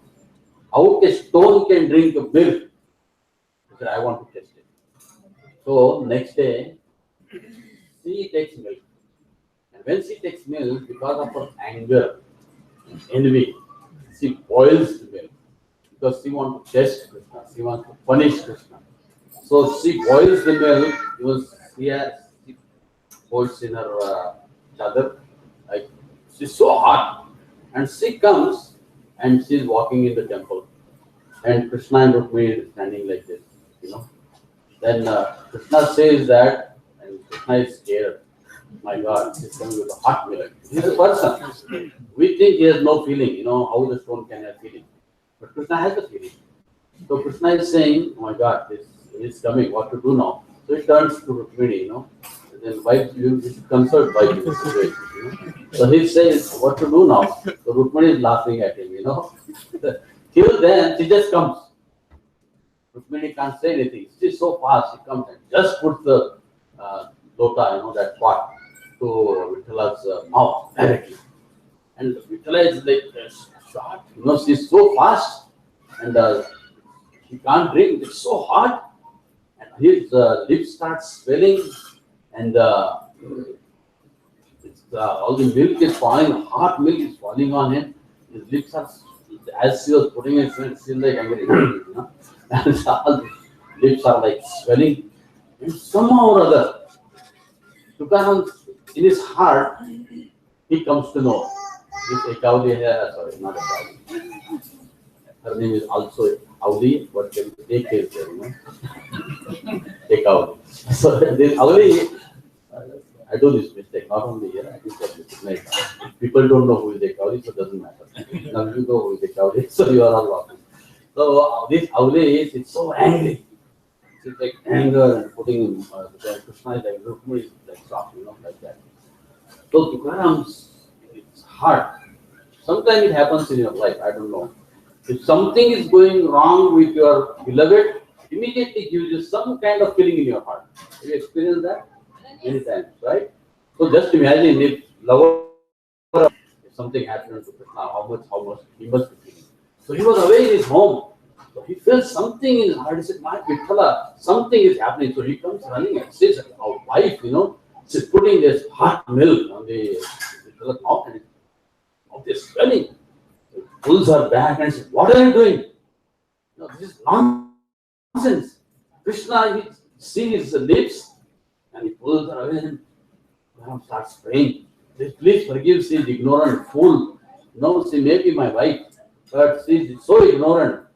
How a stone can drink milk? He said, I want to test it. So next day, she takes milk. And when she takes milk, because of her anger, envy, she boils the milk. Because she wants to test Krishna. She wants to punish Krishna. So she boils the milk because she holds in her chadar. Like, she's so hot. And she comes and she's walking in the temple. And Krishna and Rukmini is standing like this, Then Krishna says that, and Krishna is scared. My God, he's coming with a hot milk. He's a person. We think he has no feeling, how the stone can have feeling. But Krishna has a feeling. So Krishna is saying, oh my God, this is coming, what to do now? So he turns to Rukmini, Then why you should consult by this situation, So he says, what to do now? So Rukmini is laughing at him, Till then, she just comes. Rukmini can't say anything. She's so fast, she comes and just puts the lota, that pot to Vitthala's mouth directly. And Vitthala is like shot, she's so fast and he can't drink, it's so hot. And his lips start swelling and all the milk is falling, hot milk is falling on him. His lips are, as she was putting it, it's still like angry, and all the lips are like swelling. And somehow or other, Tukaram, in his heart, he comes to know this Ekavali here, sorry, not Ekavali. Her name is also Avli, but there is Ek is there, Ekavali. So this Avli, I do this mistake, not only here, I do that mistake. People don't know who is Ekavali, so it doesn't matter. Now you know who is Ekavali, so you are all laughing. So this Avli is so angry. She's like anger and putting Krishna is like Rukmini is like soft, like that. So Tukaram's it's hard. Sometimes it happens in your life, I don't know. If something is going wrong with your beloved, immediately gives you some kind of feeling in your heart. Have you experienced that? Many times, right? So just imagine if lover, if something happened to Krishna, how much he must be feeling. So he was away in his home. So he felt something in his heart. He said, my Vitthala, something is happening. So he comes running and says, our wife, she's putting this hot milk on the Vitthala mouth and mouth is swelling. He pulls her back and says, what are you doing? This is nonsense. Krishna, he sees his lips and he pulls her away and starts praying. Please forgive, she is ignorant, fool. She may be my wife, but she is so ignorant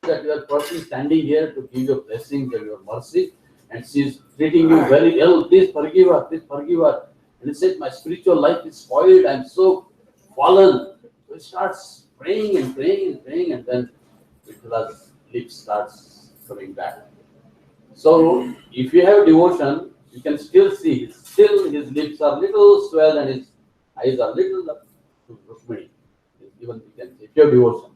that you are person standing here to give your blessings and your mercy, and she is treating you very ill. Please forgive her, please forgive her. And he said, my spiritual life is spoiled, I'm so fallen. So he starts praying and praying and praying, and then Vittala's lips starts coming back. So if you have devotion, you can still see, his lips are little swelled and his eyes are little Rukmini. Even you can see, if you have devotion.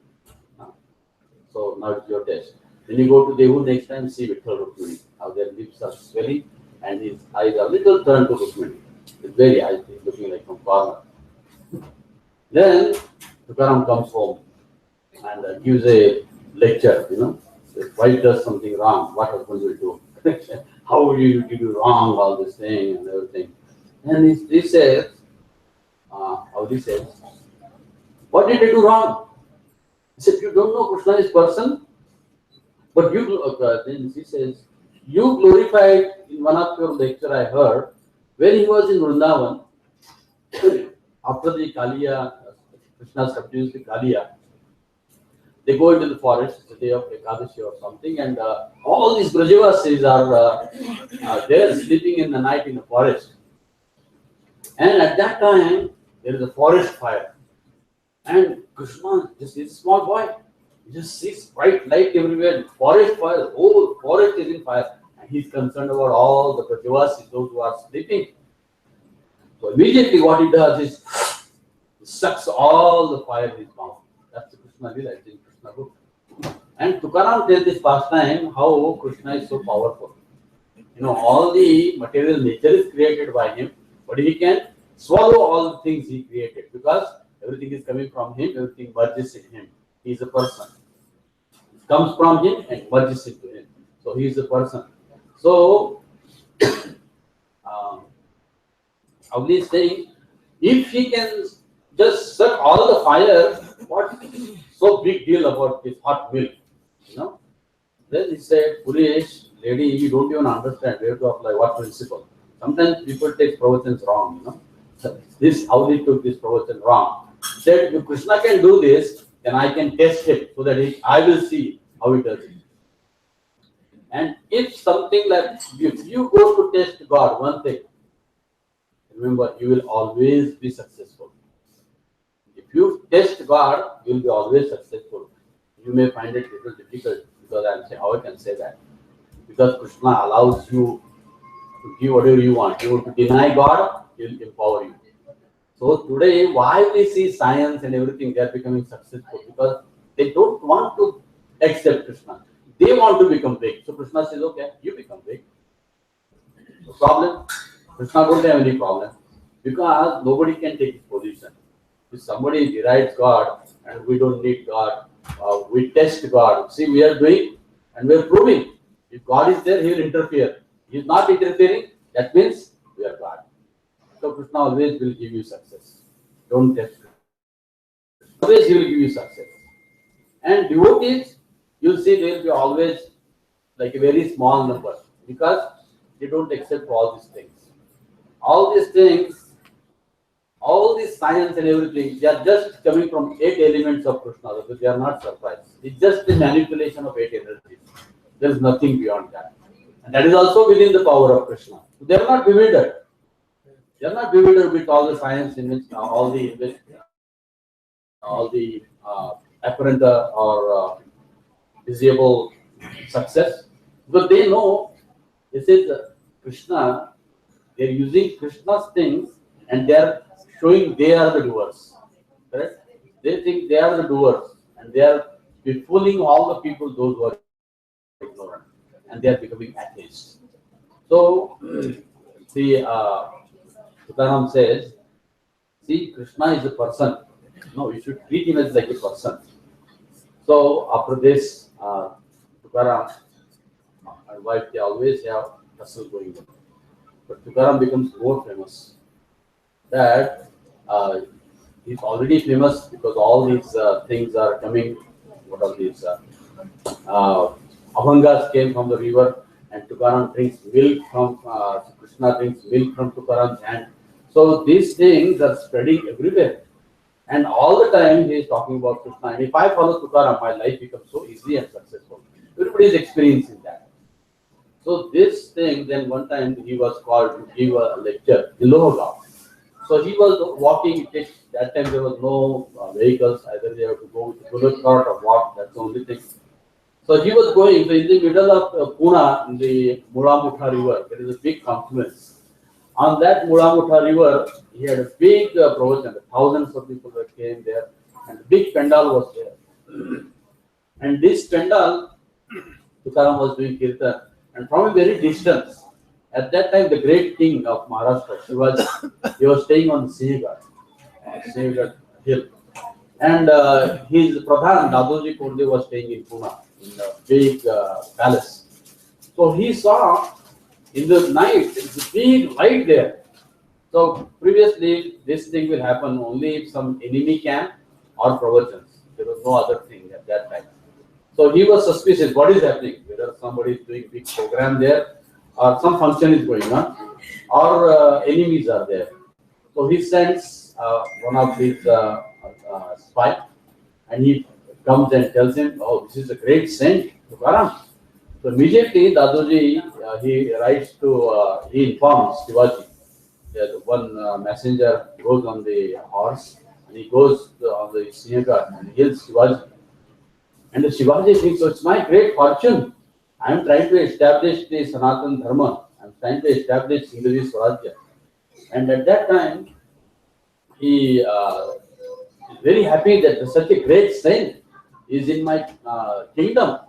So now it's your test. When you go to Dehu next time, see Vitthal Rukmini. How their lips are swelling and his eyes are little turned to Rukmini. It's very eyes, he's looking like from corner. Then Tukaram comes home and gives a lecture, If wife does something wrong, what husband will do? How will you do wrong, all this thing and everything. And he says, what did I do wrong? He said, you don't know Krishna is person, but then he says, you glorified in one of your lecture I heard, when he was in Vrindavan, after the Kaliya, Krishna subdues the Kaliya, they go into the forest, the day of Ekadashi or something, and all these Brajavasis are there sleeping in the night in the forest. And at that time, there is a forest fire. And Krishna just is a small boy. He just sees bright light everywhere. Forest fire, the whole forest is in fire. And he's concerned about all the Brajavasis, those who are sleeping. So immediately what he does is he sucks all the fire in his mouth. That's the Krishna Lila, it's in Krishna book. And Tukaram tells this pastime how Krishna is so powerful. All the material nature is created by him, but he can swallow all the things he created because everything is coming from him, everything merges in him. He is a person. It comes from him and merges into him. So he is a person. So, Avli is saying, if he can just suck all the fire, what so big deal about this hot milk? Then he said, foolish lady, you don't even understand where to apply what principle. Sometimes people take pravachans wrong, This Avli took this pravachan wrong. He said, if Krishna can do this, then I can test him so that I will see how he does it. And if something like, if you go to test God, one thing, remember, you will always be successful. If you test God, you will be always successful. you may find it a little difficult because I'm saying how I can say that. Because Krishna allows you to give whatever you want. You want to deny God, He'll empower you. So today, why we see science and everything, they are becoming successful because they don't want to accept Krishna. They want to become big. So Krishna says, okay, you become big. No problem. Krishna don't have any problem because nobody can take his position. If somebody derides God and we don't need God, we test God. See, we are doing and we are proving. If God is there, He will interfere. He is not interfering, that means we are God. So Krishna always will give you success. Don't test Krishna. Always He will give you success. And devotees, you'll see they will be always like a very small number because they don't accept all these things. All these things, all this science and everything, they are just coming from 8 elements of Krishna. Because they are not surprised. It's just the manipulation of 8 energies. There is nothing beyond that. And that is also within the power of Krishna. They are not bewildered. They are not bewildered with all the science, all the apparent or visible success. Because they know this is Krishna. They are using Krishna's things and they are showing they are the doers. Correct? They think they are the doers and they are befooling all the people, those who are ignorant, and they are becoming atheists. So, see, Tukaram says, see, Krishna is a person. No, you should treat him as like a person. So, after this, Tukaram and wife, they always have tussle going on. But Tukaram becomes more famous. That he's already famous because all these things are coming. What are these? Abhangas came from the river, and Tukaram drinks milk from Krishna drinks milk from Tukaram's hand. So these things are spreading everywhere, and all the time he is talking about Krishna. And if I follow Tukaram, my life becomes so easy and successful. Everybody is experiencing that. So this thing, then one time he was called to give a lecture in Lohagaon. So he was walking. That time there was no vehicles. Either they have to go with the bullock cart or walk. That's the only thing. So he was going. So in the middle of Pune, in the Mulamutha river, there is a big confluence. On that Mulamutha river, he had a big provision. Thousands of people that came there, and the big pandal was there. And this pandal, Tukaram was doing kirtan, and from a very distance. At that time, the great king of Maharashtra, he was staying on the Sinhgad hill. And his Pradhan, Dadoji Konde, was staying in Pune, in a big palace. So he saw in the night, it's a big light there. So previously, this thing will happen only if some enemy came or provisions. There was no other thing at that time. So he was suspicious, what is happening? Whether somebody is doing big program there, or some function is going on, or enemies are there. So he sends one of his spy, and he comes and tells him, "Oh, this is a great saint, Tukaram." So immediately, Dadoji he writes to he informs Shivaji. That one messenger goes on the horse, and he goes on the Sinhgad and hails Shivaji. And the Shivaji thinks, "So it's my great fortune. I am trying to establish the Sanatan Dharma. I am trying to establish Singhaji Swarajya." And at that time, he is very happy that such a great saint is in my kingdom,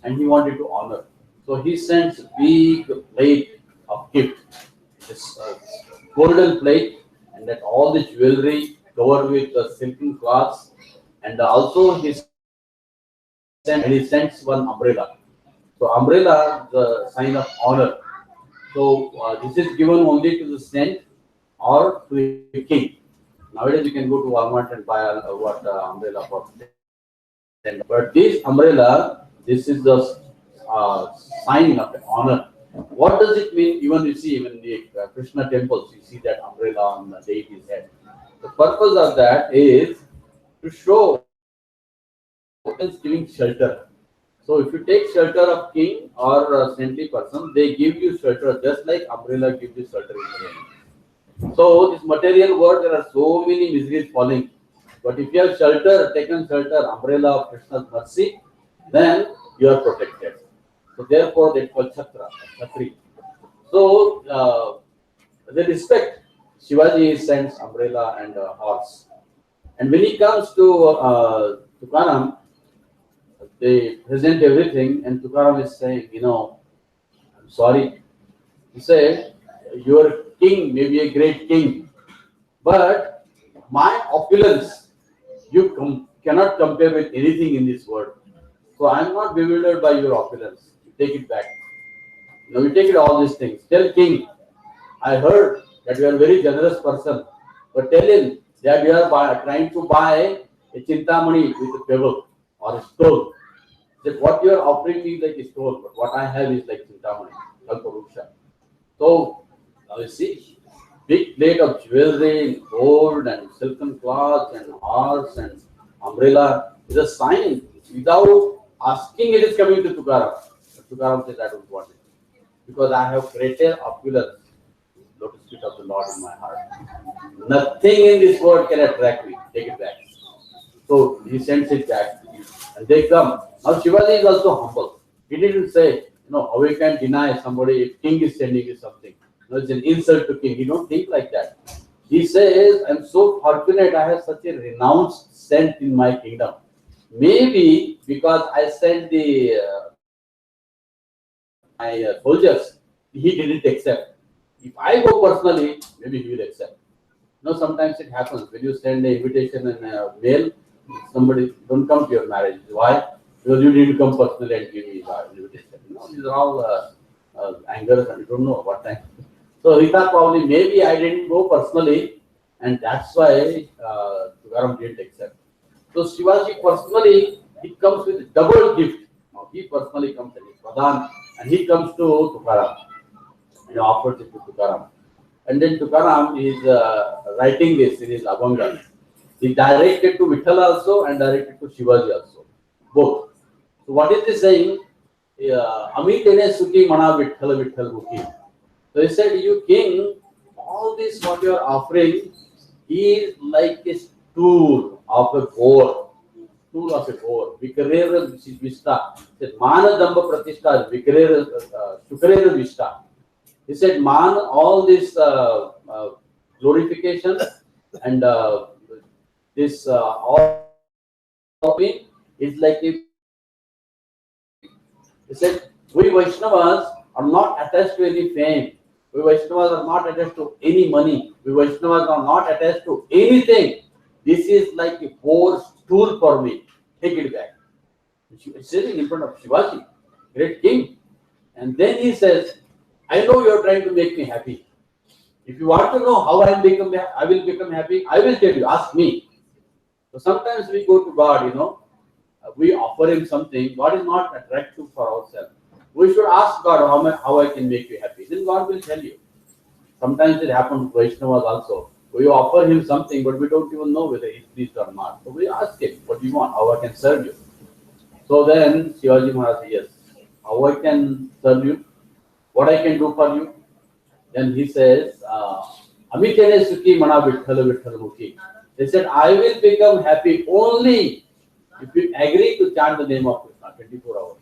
and he wanted to honor. So he sends a big plate of gift, this golden plate, and that all the jewelry covered with silken cloths, and also he sends one umbrella. So umbrella, the sign of honor. So this is given only to the saint or to the king. Nowadays you can go to Walmart and buy umbrella for saint. But this umbrella, this is the sign of honor. What does it mean? Even you see, even the Krishna temples, you see that umbrella on the deity's head. The purpose of that is to show is giving shelter. So if you take shelter of king or a saintly person, they give you shelter just like umbrella gives you shelter in the rain. So this material world, there are so many miseries falling. But if you have shelter, taken shelter, umbrella of Krishna's mercy, then you are protected. So therefore, they call Chhatra, Chhatri. So they respect. Shivaji sends umbrella and horse. And when he comes to Tukaram, they present everything, and Tukaram is saying, I'm sorry. He said, your king may be a great king, but my opulence, cannot compare with anything in this world. So I am not bewildered by your opulence. Take it back. You take it all these things. Tell king, I heard that you are a very generous person, but tell him that you are trying to buy a chintamani with a pebble or a stone. That what you are offering me is like a stone, but what I have is like chintamani, kalparuksha. So now you see, big plate of jewelry, gold and silken cloth and horse and umbrella is a sign. Without asking, it is coming to Tukaram. But Tukaram says, I don't want it. Because I have greater opulence, lotus feet of the Lord in my heart. Nothing in this world can attract me. Take it back. So he sends it back. And they come. Now Shivaji is also humble. He didn't say, how we can deny somebody if king is sending you something. It's an insult to king. He don't think like that. He says, I'm so fortunate I have such a renounced saint in my kingdom. Maybe because I sent my soldiers, he didn't accept. If I go personally, maybe he will accept. Sometimes it happens when you send an invitation in a mail, somebody don't come to your marriage. Why? Because you didn't come personally and give me the invitation. These are all angers and you don't know what time. So he thought probably maybe I didn't go personally, and that's why Tukaram didn't accept. So Shivaji personally, he comes with double gift. Now he personally comes and he's Pradhan, and he comes to Tukaram and offers it to Tukaram. And then Tukaram is writing this in his Abhanga. He directed to Vittal also and directed to Shivaji also, both. So what is he saying? Amitene Sukhi Mana Vittal Vittal Mukhi. So he said, you king, all this what you are offering is like a stool of a boar. Stool of a boar. Vikarera Vista. He said, Mana Damba Pratishta, Vikarera Shukarera Vista. He said, man, all this glorification and this all is like a. He said, we Vaishnavas are not attached to any fame. We Vaishnavas are not attached to any money. We Vaishnavas are not attached to anything. This is like a poor stool for me. Take it back. He's sitting in front of Shivaji, great king. And then he says, I know you are trying to make me happy. If you want to know how I will become happy, I will tell you. Ask me. So sometimes we go to God, we offer him something. God is not attractive for ourselves. We should ask God how I can make you happy. Then God will tell you. Sometimes it happens to Vaishnavas also. We offer him something, but we don't even know whether he's pleased or not. So we ask him, what do you want? How I can serve you? So then Shivaji Maharaj says, yes. How I can serve you? What I can do for you? Then he says, Amitene Sukhi Mana Vitthal Vitthal Mukhi. They said, I will become happy only if you agree to chant the name of Krishna 24 hours.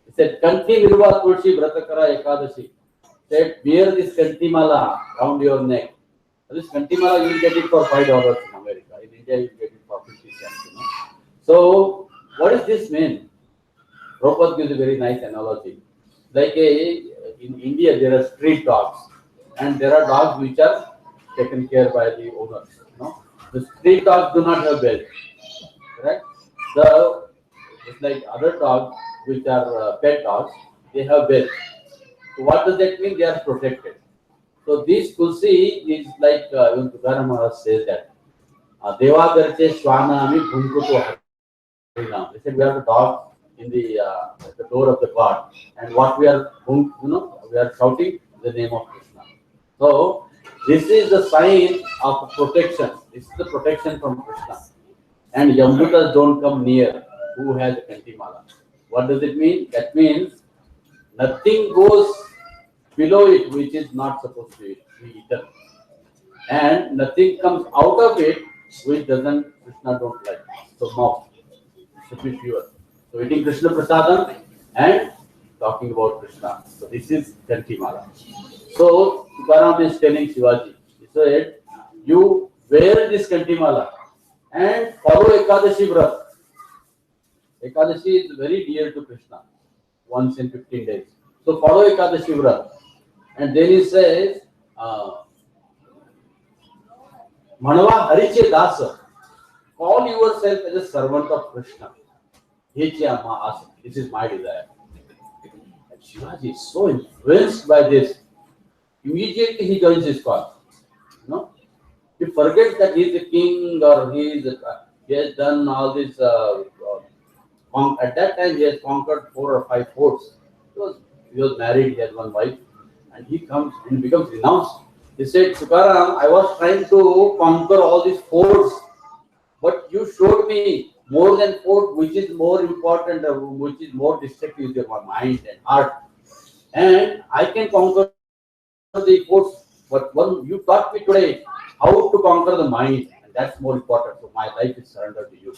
He said, Kanti Nirva Tulsi Vratakara Ekadashi. Said, wear this Kantimala around your neck. This Kantimala, you will get it for $5 in America. In India, you will get it for 50 cents. So, what does this mean? Prabhupada gives a very nice analogy. Like in India, there are street dogs, and there are dogs which are taken care by the owners. The street dogs do not have belt, correct? So it's like other dogs which are pet dogs, they have belt. So what does that mean? They are protected. So this Tulsi is like even Tukaram Maharaj says that Deva Garche Shwanami Bhumkuto Harinam. They said we have a dog in the door of the God, and what we are we are shouting the name of Krishna. So this is the sign of protection. This is the protection from Krishna. And Yambutas don't come near who has a Kantimala. What does it mean? That means nothing goes below it which is not supposed to be eaten. And nothing comes out of it which doesn't Krishna don't like. So mouth should be pure. So eating Krishna prasadam and talking about Krishna. So this is Kantimala. So Tukaram is telling Shivaji, he said, you wear this Kantimala and follow Ekadashi Vrat. Ekadashi is very dear to Krishna, once in 15 days. So follow Ekadashi Vrat. And then he says, Manava Hariche Dasa, call yourself as a servant of Krishna. This is my desire. And Shivaji is so influenced by this. Immediately he joins his cause. You know, he forgets that he is a king or he has done all this. At that time, he has conquered 4 or 5 forts. He was married, he had one wife, and he comes and becomes renounced. He said, Tukaram, I was trying to conquer all these forts, but you showed me more than fort, which is more important, which is more destructive to my mind and heart. And I can conquer the forts, but one you taught me today how to conquer the mind, and that's more important. So my life is surrendered to you.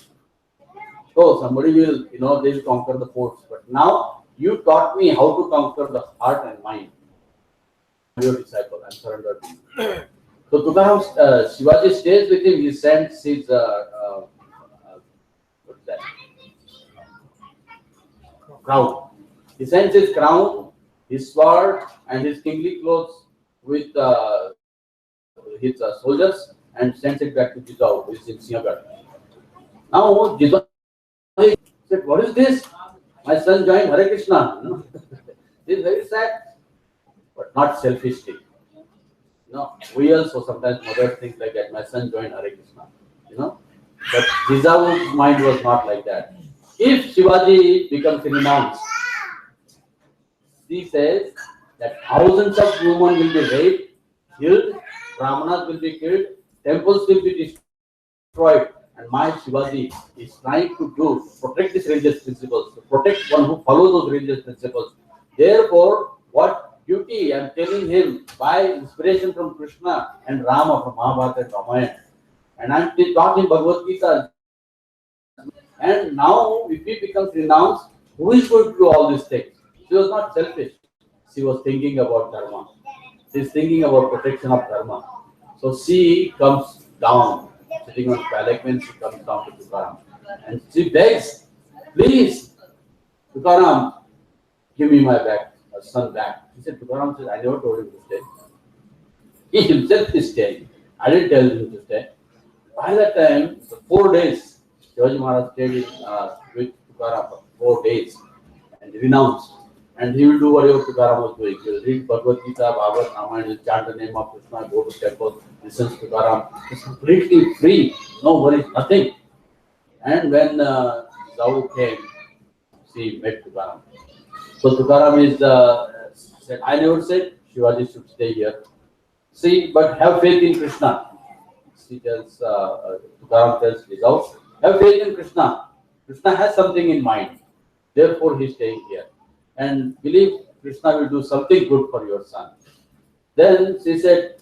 So somebody will, they will conquer the forts, but now you taught me how to conquer the heart and mind. I'm your disciple, I'm surrendered to you. So Tukaram, Shivaji stays with him. He sends his what's that? Crown. He sends his crown, his sword, and his kingly clothes with his soldiers, and sends it back to Jitao, who is in Sinhagad. Now Jitao said, "What is this? My son joined Hare Krishna." This is very sad, but not selfishly. We also sometimes mothers think like that. My son joined Hare Krishna. But Jijavu's mind was not like that. If Shivaji becomes renounced, he says that thousands of women will be raped, killed, brahmanas will be killed, temples will be destroyed. And my Shivaji is trying to protect these religious principles, to protect one who follows those religious principles. Therefore, what duty I am telling him by inspiration from Krishna and Rama from Mahabharata and Ramayana. And I am taught in Bhagavad Gita. And now, if he becomes renounced, who is going to do all these things? She was not selfish. She was thinking about dharma. She is thinking about protection of dharma. So she comes down, sitting on palanquin, she comes down to Tukaram. And she begs, please, Tukaram, give me my son back. He said, Tukaram says, I never told him to stay. He himself is staying. I didn't tell him to stay. By that time, for 4 days, Shivaji Maharaj stayed with Tukaram for 4 days and renounced. And he will do whatever Tukaram was doing. He will read Bhagavad Gita, Bhagavad, Ramayana, he will chant the name of Krishna, go to temple, listen to Tukaram. It's completely free, no worries, nothing. And when Zawu came, she met Tukaram. So Tukaram is said, I never said Shivaji should stay here. See, but have faith in Krishna. She tells, Tukaram tells Zawu, have faith in Krishna. Krishna has something in mind. Therefore, he is staying here. And believe Krishna will do something good for your son. Then she said,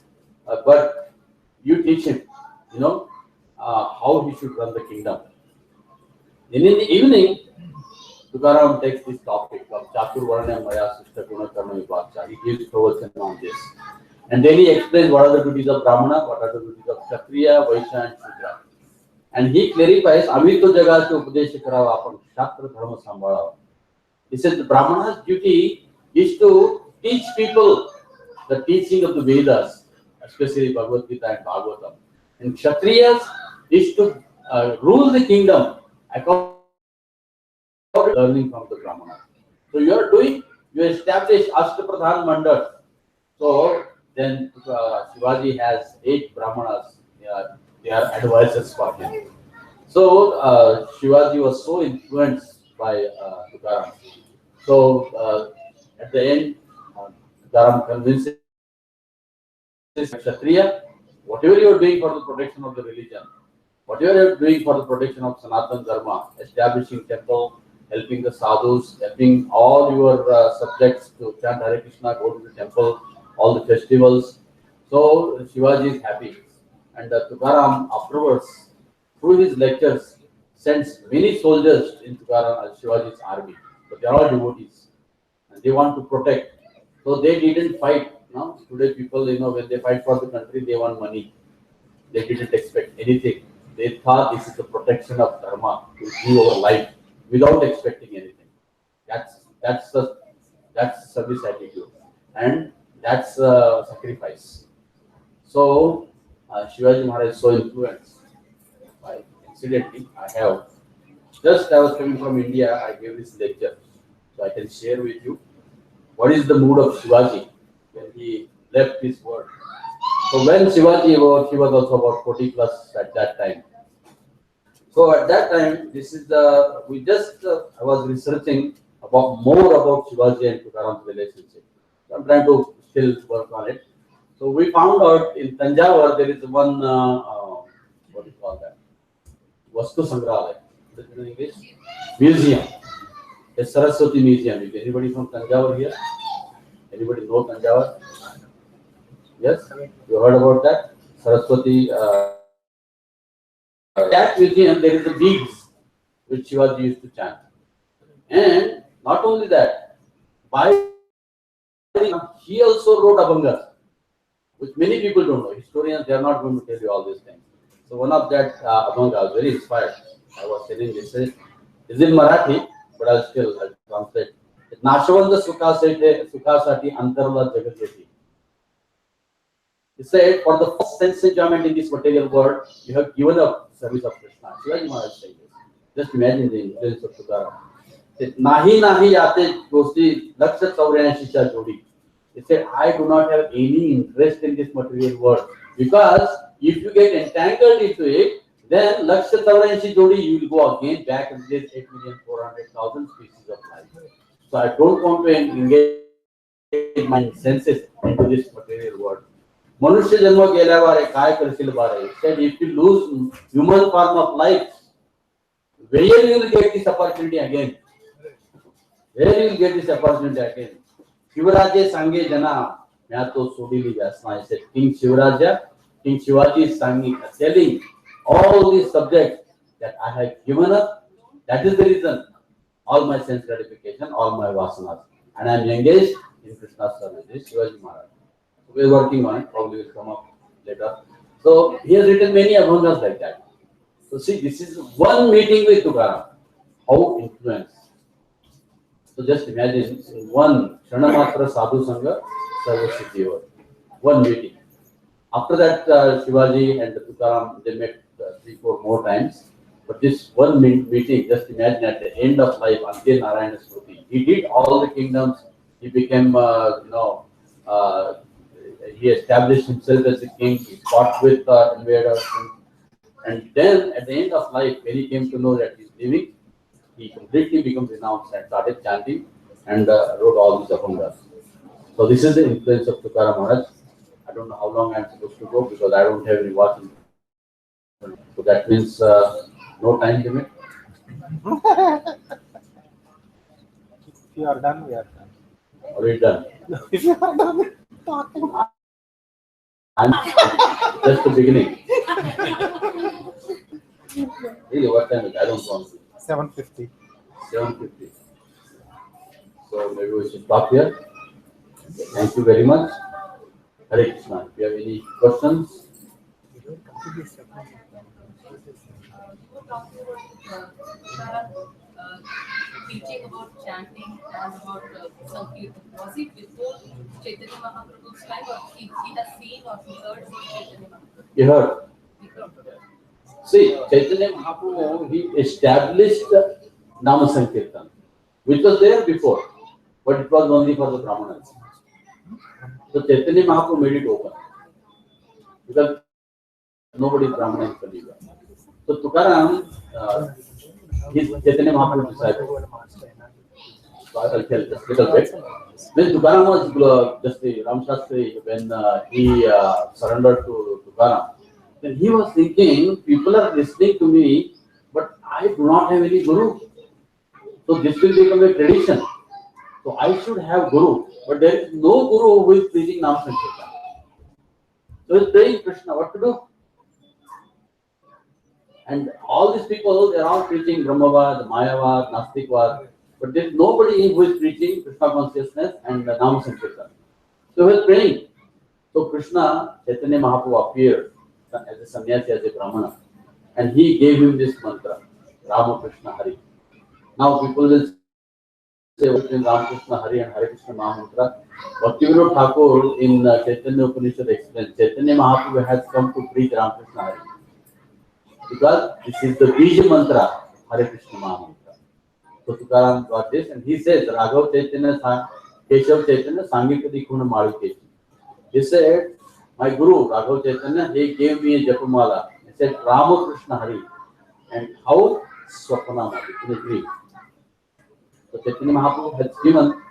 but you teach him, how he should run the kingdom. Then in the evening, Tukaram takes this topic of Chatur Varna Maya Sishta Guna Karma Vibhaksha. He gives provision on this. And then he explains what are the duties of Brahmana, what are the duties of Kshatriya, Vaishya and Shudra. And he clarifies, Amrito Jaga ke Upadesha Karava Apan Shastra Dharma Sambhala. He says the Brahmana's duty is to teach people the teaching of the Vedas, especially Bhagavad Gita and Bhagavatam. And Kshatriyas is to rule the kingdom according to learning from the Brahmanas. So you establish Ashtapradhan Mandal. So then Shivaji has 8 Brahmanas, they are advisors for him. So Shivaji was so influenced by Tukaram. So at the end, Tukaram convinces Kshatriya, whatever you are doing for the protection of the religion, whatever you are doing for the protection of Sanatana Dharma, establishing temple, helping the sadhus, helping all your subjects to chant Hare Krishna, go to the temple, all the festivals. So Shivaji is happy. And Tukaram afterwards, through his lectures, sends many soldiers in Tukaram Shivaji's army. But they are all devotees, and they want to protect. So they didn't fight. No, today people, when they fight for the country, they want money. They didn't expect anything. They thought this is the protection of dharma to give our life without expecting anything. That's service attitude, and that's sacrifice. So Shivaji Maharaj is so influenced. Incidentally, I was coming from India. I gave this lecture, so I can share with you what is the mood of Shivaji when he left this world. So when Shivaji was, he was also about 40 plus at that time. So at that time, I was researching more about Shivaji and Tukaram's relationship. So I'm trying to still work on it. So we found out in Tanjavur there is one, what do you call that? Vastu Sangrahalaya. Is it in English? Museum. A Saraswati Museum. Is anybody from Tanjavur here? Anybody know Tanjavur? Yes? You heard about that? Saraswati. That museum, there is a beads which Shivaji used to chant. And not only that, he also wrote Abhangas, which many people don't know. Historians, they are not going to tell you all these things. So one of that Abhanga, I was very inspired. I was telling this is in Marathi, but I'll translate. Nashvanda Sukhasati Antarla Jagateti. He said, for the first sense enjoyment in this material world, you have given up service of Krishna. Shivaji Maharaj saying this. Just imagine the influence of Tukaram. Nahi nahi aate dosti laksha 84 cha jodi. He said, I do not have any interest in this material world, because if you get entangled into it, then laksha 84 jodi, you will go again back and this 8,400,000 species of life. So I don't want to engage my senses into this material world. Manusya janma gelявare काय करशील बारे. Said, if you lose human form of life, where you will get this opportunity again? Where you will get this opportunity again? Shivaraja Sange Jana, मैं तो सोडीली व्यासना. I said, King Shivaji is telling all these subjects that I have given up. That is the reason. All my sense gratification, all my vasanas, and I am engaged in Krishna's service. This is Shivaji Maharaj. So we are working on it. Probably will come up later. So he has written many abhangas like that. So see, this is one meeting with Tukaram. How influence. So just imagine one Shanamatra Sadhu Sangha Service Siddhi. One meeting. After that, Shivaji and Tukaram, they met 3-4 more times. But this one meeting, just imagine at the end of life, until Narayana Smriti, he did all the kingdoms. He became, he established himself as a king. He fought with invaders. And then at the end of life, when he came to know that he's leaving, he completely became renounced and started chanting and wrote all these abhangas. So this is the influence of Tukaram Maharaj. I don't know how long I'm supposed to go because I don't have any watch. So that means no time limit. If you are done, we are done. Already done. If you are done, I'm just the beginning. Really, what time is it? I don't want to. 7:50. 7:50. So maybe we should stop here. Thank you very much. Hare Krishna. If you have any questions? Teaching about chanting and about Sankirtan. Was it before Chaitanya Mahaprabhu's time, or he has seen or he heard from Chaitanya Mahaprabhu? You heard? He heard. See, Chaitanya Mahaprabhu, he established Nama Sankirtan, which was there before, but it was only for the Brahmanas. So Chaitanya Mahaprabhu made it open, because nobody is Brahmana in Kaliuga. So Tukaram, he's Chaitanya Mahaprabhu's disciple. So I'll tell just a little bit. When Tukaram was just the Ram Shastri, when he surrendered to Tukaram, then he was thinking, people are listening to me, but I do not have any guru. So this will become a tradition. So I should have guru, but there is no guru who is preaching Nam Sankirtan. So he's praying Krishna, what to do? And all these people, they're all preaching Brahmavad, Mayavad, Nastikvad, but there's nobody who is preaching Krishna consciousness and Nam Sankirtan. So he was praying. So Krishna, Chaitanya Mahaprabhu appeared as a sannyasi, as a Brahmana, and he gave him this mantra, Rama Krishna Hari. Now people will say between Ram Krishna Hari and Hare Krishna Mahamantra. Bhaktivinoda Thakur in Chaitanya Upanishad explains, Chaitanya Mahaprabhu has come to preach Ram Krishna Hari. Because this is the Bija mantra, Hare Krishna Mahamantra. So Tukaram got this and he says, Raghav Chaitanya, Keshav Chaitanya, Sangika Dikhuna Maru Keshi. He said, my Guru, Raghav Chaitanya, he gave me a Japamala. He said, Rama Krishna Hari. And how? Swapanama, in a dream. So Chaitanya Mahaprabhu has given.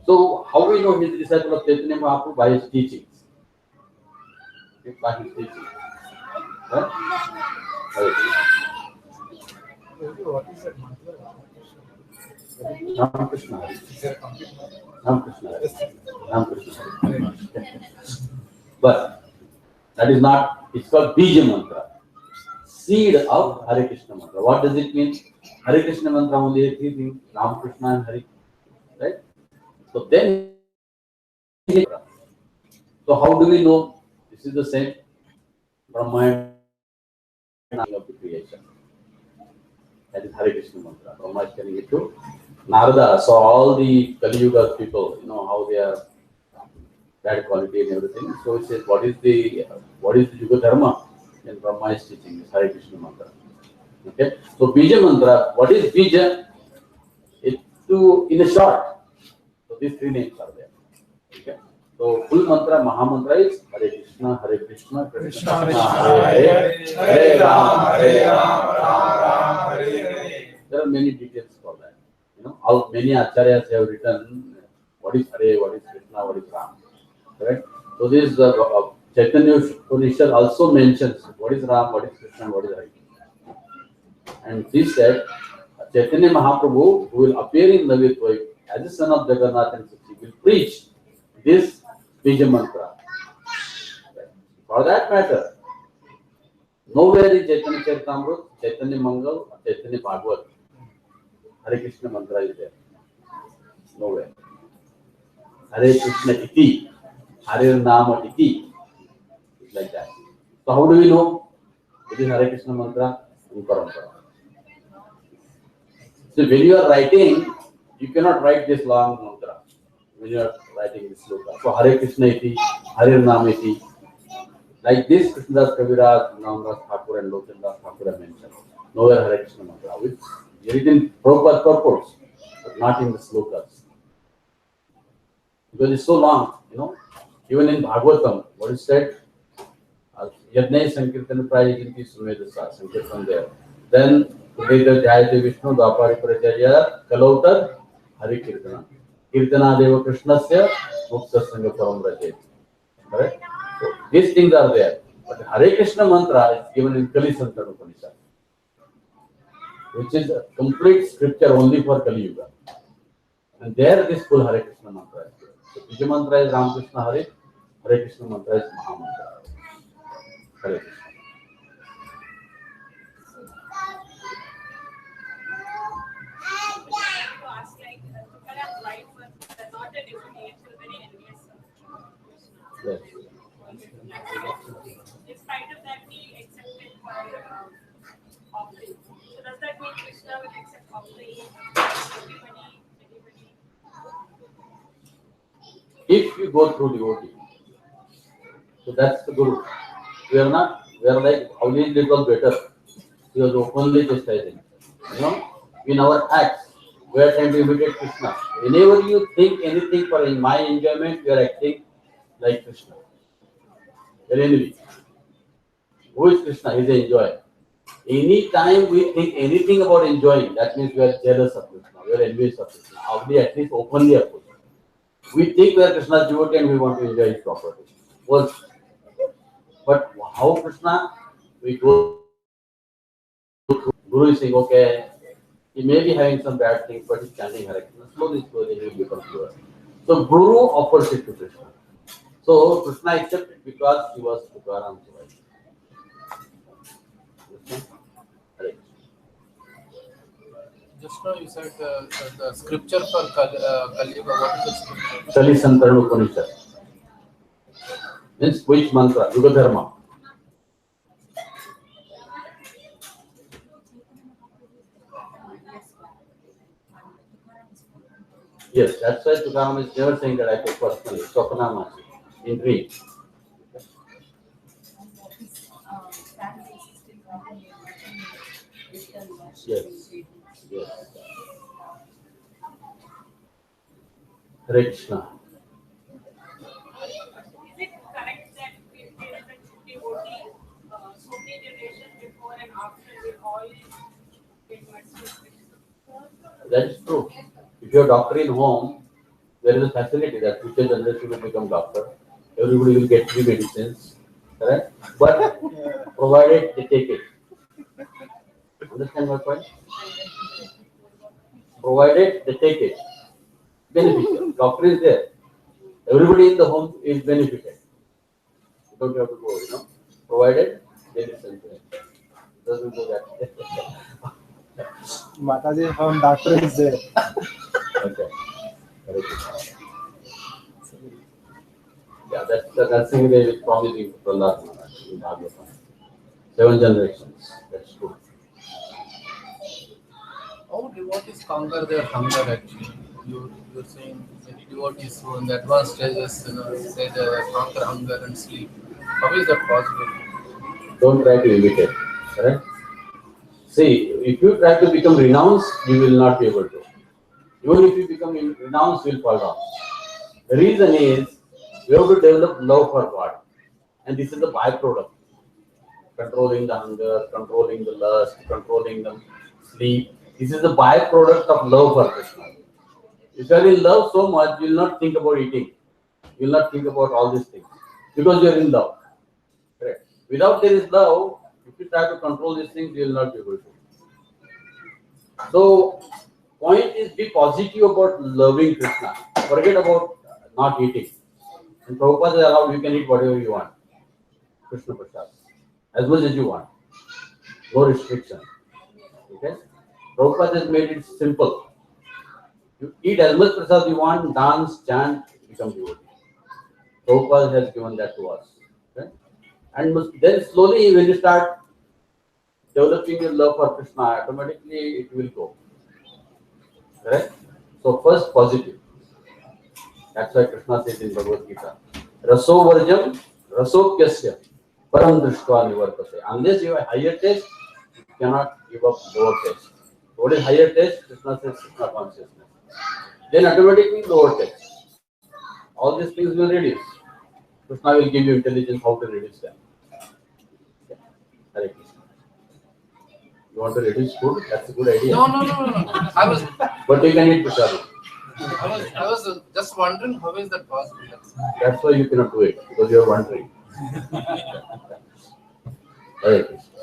So how we know he is a disciple of Chaitanya Mahaprabhu? By his teachings. By his teachings. Right? What is that mantra? Ram Krishna Hari. Ram Krishna Hari. Ram Krishna Hari. But that is not, it's called Bija mantra. Seed of Hare Krishna mantra. What does it mean? Hare Krishna mantra only has three things, Ram Krishna and Hari. Right? So then, so how do we know this is the same? Brahma of the creation. That is Hare Krishna mantra. Brahma is telling it to Narada. So all the Kali Yuga people, you know how they are bad quality and everything. So it says, what is the Yuga Dharma? And Brahma is teaching this Hare Krishna mantra. Okay. So Bija mantra. What is Bija? It's to in a short. So these three names are there. Okay. So full mantra, Maha mantra is Hare Krishna, Krishna Krishna, Hare Hare, Hare Ram, Ram, Hare Hare. There are many details for that. You know, how many acharyas have written what is Hare, what is Krishna, what is Ram. Correct? So this Chaitanya Upanishad also mentions what is Ram, what is Krishna, what is Hare. And this said, Chaitanya Mahaprabhu, who will appear in Navitvaik as the son of Jagannath and Sachi, will preach this Bija mantra. For that matter, nowhere in Chaitanya Charitamrita, Chaitanya Mangal, or Chaitanya Bhagavad, Hare Krishna mantra is there. Nowhere. Hare Krishna iti, Hare Nama iti. It's like that. So how do we know it is Hare Krishna mantra? In Parampara. So when you are writing, you cannot write this long mantra when you are writing this sloka. So Hare Krishna iti, Hare Nama iti. Like this, Krishnadas Kaviraj, Namadas Thakur and Lochandas Thakur have mentioned. Nowhere Hare Krishna mantra, which is written Prabhupada purports, but not in the slokas. Because it's so long, you know. Even in Bhagavatam, what is said? Yadnai Sankirtan Prayaginti Sumedasa, Sankirtan there. Then, Vedha Jayate Vishnu, Dwapari Prajaya, Kalautar, Hari Kirtana. Kirtana Deva Krishnasya, Mukta Sangha Param Rajayati. Correct? So, these things are there. But Hare Krishna mantra is given in Kali Santan Upanishad, which is a complete scripture only for Kali Yuga. And there this full Hare Krishna mantra is given. So, Bija mantra is Ram Krishna Hare, Hare Krishna mantra is Maha mantra. Hare Krishna. Yes. In spite of that, he accepted offering. So does that mean Krishna will accept offering? Everybody? If you go through devotee, so that's the Guru. We are like, how is it was better? He was openly chastising. You know, in our acts, we are trying to imitate Krishna. Whenever you think anything for my enjoyment, you are acting like Krishna. Your enemy. Who is Krishna? He is an enjoyer. Any time we think anything about enjoying, that means we are jealous of Krishna, we are envious of Krishna. Already at least openly approach. We think we are Krishna's devotee and we want to enjoy his property. Well, but how Krishna? We go through. Guru is saying, okay, he may be having some bad things, but he's chanting Hare Krishna. Slowly, he will become pure. So Guru offers it to Krishna. So Krishna accepted because he was Tukaram's wife. Vishnu, you said the scripture for Kali Yuga. What is the scripture? Shali Santarana Upanishad. Means which mantra? Yuga Dharma. Yes, that's why Tukaram is never saying that I take personally. Swapanama in dream. Yes. Yes. Hare Krishna. Is it correct that if there is a devotee, so many generations before and after we all get merged with Krishna? That is true. If you are doctor in home, there is a facility that future generation will become doctor. Everybody will get free medicines, correct? But provided they take it. Understand my point? Provided they take it. Beneficial. Doctor is there. Everybody in the home is benefited. You don't have to go, Provided they listen to it. Doesn't do that. Mataji, home doctor is there. Okay. Very good. Yeah, that's the nursing they is promising Prahlad Maharaj in Bhagavatam. 7 generations. That's true. How devotees conquer their hunger actually? You're saying many devotees who in the advanced stages, they conquer hunger and sleep. How is that possible? Don't try to imitate. Correct? See, if you try to become renounced, you will not be able to. Even if you become renounced, you will fall down. The reason is, you have to develop love for God. And this is the byproduct. Controlling the hunger, controlling the lust, controlling the sleep. This is the byproduct of love for Krishna. If you are in love so much, you will not think about eating. You will not think about all these things. Because you are in love. Correct. Without there is love, if you try to control these things, you will not be able to. So, point is be positive about loving Krishna. Forget about not eating. And Prabhupada is allowed, you can eat whatever you want. Krishna Prasad. As much as you want. No restriction. Okay? Prabhupada has made it simple. You eat as much prasad you want, dance, chant, become devotee. Prabhupada has given that to us. Okay? And then slowly when you start developing your love for Krishna, automatically it will go. Correct? So first positive. That's why Krishna says in Bhagavad Gita, Raso Varjam, Rasopyasya, Param Drishtva Nivartate. Unless you have higher taste, you cannot give up lower taste. What is higher taste? Krishna says Krishna consciousness. Then automatically lower taste. All these things will reduce. Krishna will give you intelligence how to reduce them. Hare Krishna. You want to reduce food? That's a good idea. No. But you can eat prasad. I was just wondering how is that possible? That's why you cannot do it, because you are wondering. Hare Krishna.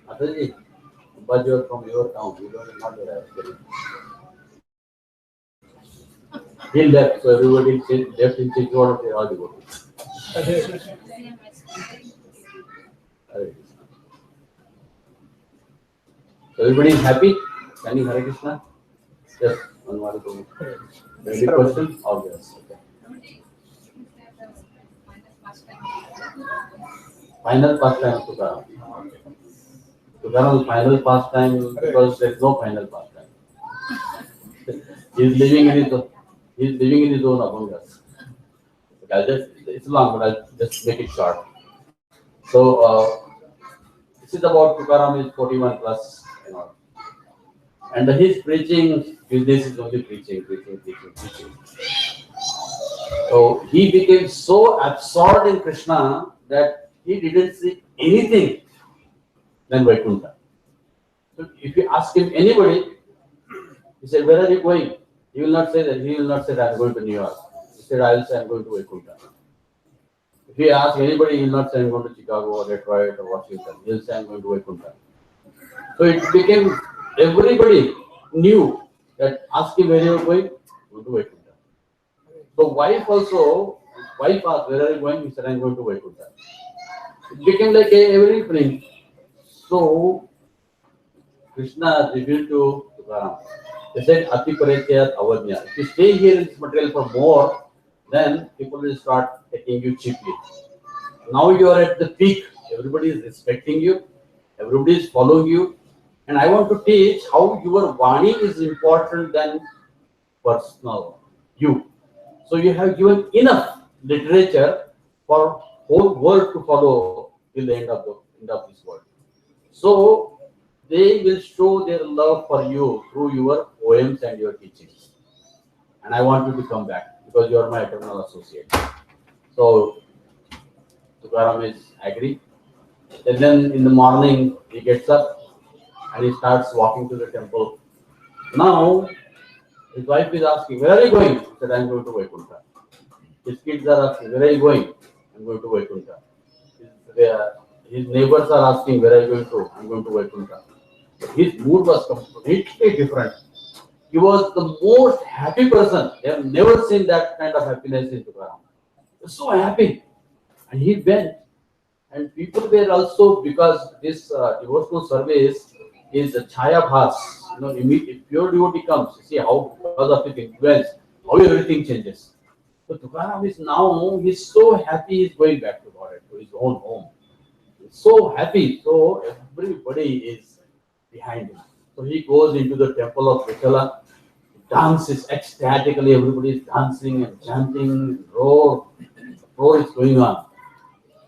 Ataji, but you are from your town, you don't not there. He left, so everybody left in Chitwan, they all devotees. Hare Krishna. So everybody is happy? Can you Hare Krishna? Yes, one more to any question? Oh, yes. Okay. Final pastime Tukaram. Tukaram's final pastime because there is no final pastime. He is living in his own abungas. It's long, but I'll just make it short. So this is about Tukaram is 41 plus, and his preaching business is only preaching. So he became so absorbed in Krishna that he didn't see anything than Vaikuntha. So if you ask him anybody, he said, "Where are you going?" He will not say that. He will not say that I'm going to New York. He said, "I will say I'm going to Vaikuntha." If you ask anybody, he will not say I'm going to Chicago or Detroit or Washington. He will say I'm going to Vaikuntha. So it became, everybody knew that ask him where you are going, go to Vaikuntha. So wife asked, where are you going? He said, I'm going to Vaikuntha. It became like every evening. So Krishna revealed to Tukaram. They said, Ati Parechayat Avadnya. If you stay here in this material for more, then people will start taking you cheaply. Now you are at the peak. Everybody is respecting you. Everybody is following you. And I want to teach how your Vani is important than personal you. So you have given enough literature for whole world to follow till the end of this world. So they will show their love for you through your poems and your teachings. And I want you to come back because you are my eternal associate. So Tukaram is agree. And then in the morning he gets up and he starts walking to the temple. Now his wife is asking, "Where are you going?" He said, "I'm going to Vaikuntha." His kids are asking, "Where are you going?" "I'm going to Vaikuntha." His neighbors are asking, "Where are you going to?" "I'm going to Vaikuntha." His mood was completely different. He was the most happy person. They have never seen that kind of happiness in Tukaram. He was so happy. And he went. And people were also, because this devotional service is a Chaya Bhas. If pure devotee comes, you see how, because of his influence, how everything changes. So Tukaram is now, he's so happy he's going back to God, to his own home. He's so happy. So everybody is behind him. So he goes into the temple of Vitala, dances ecstatically, everybody is dancing and chanting, roar is going on.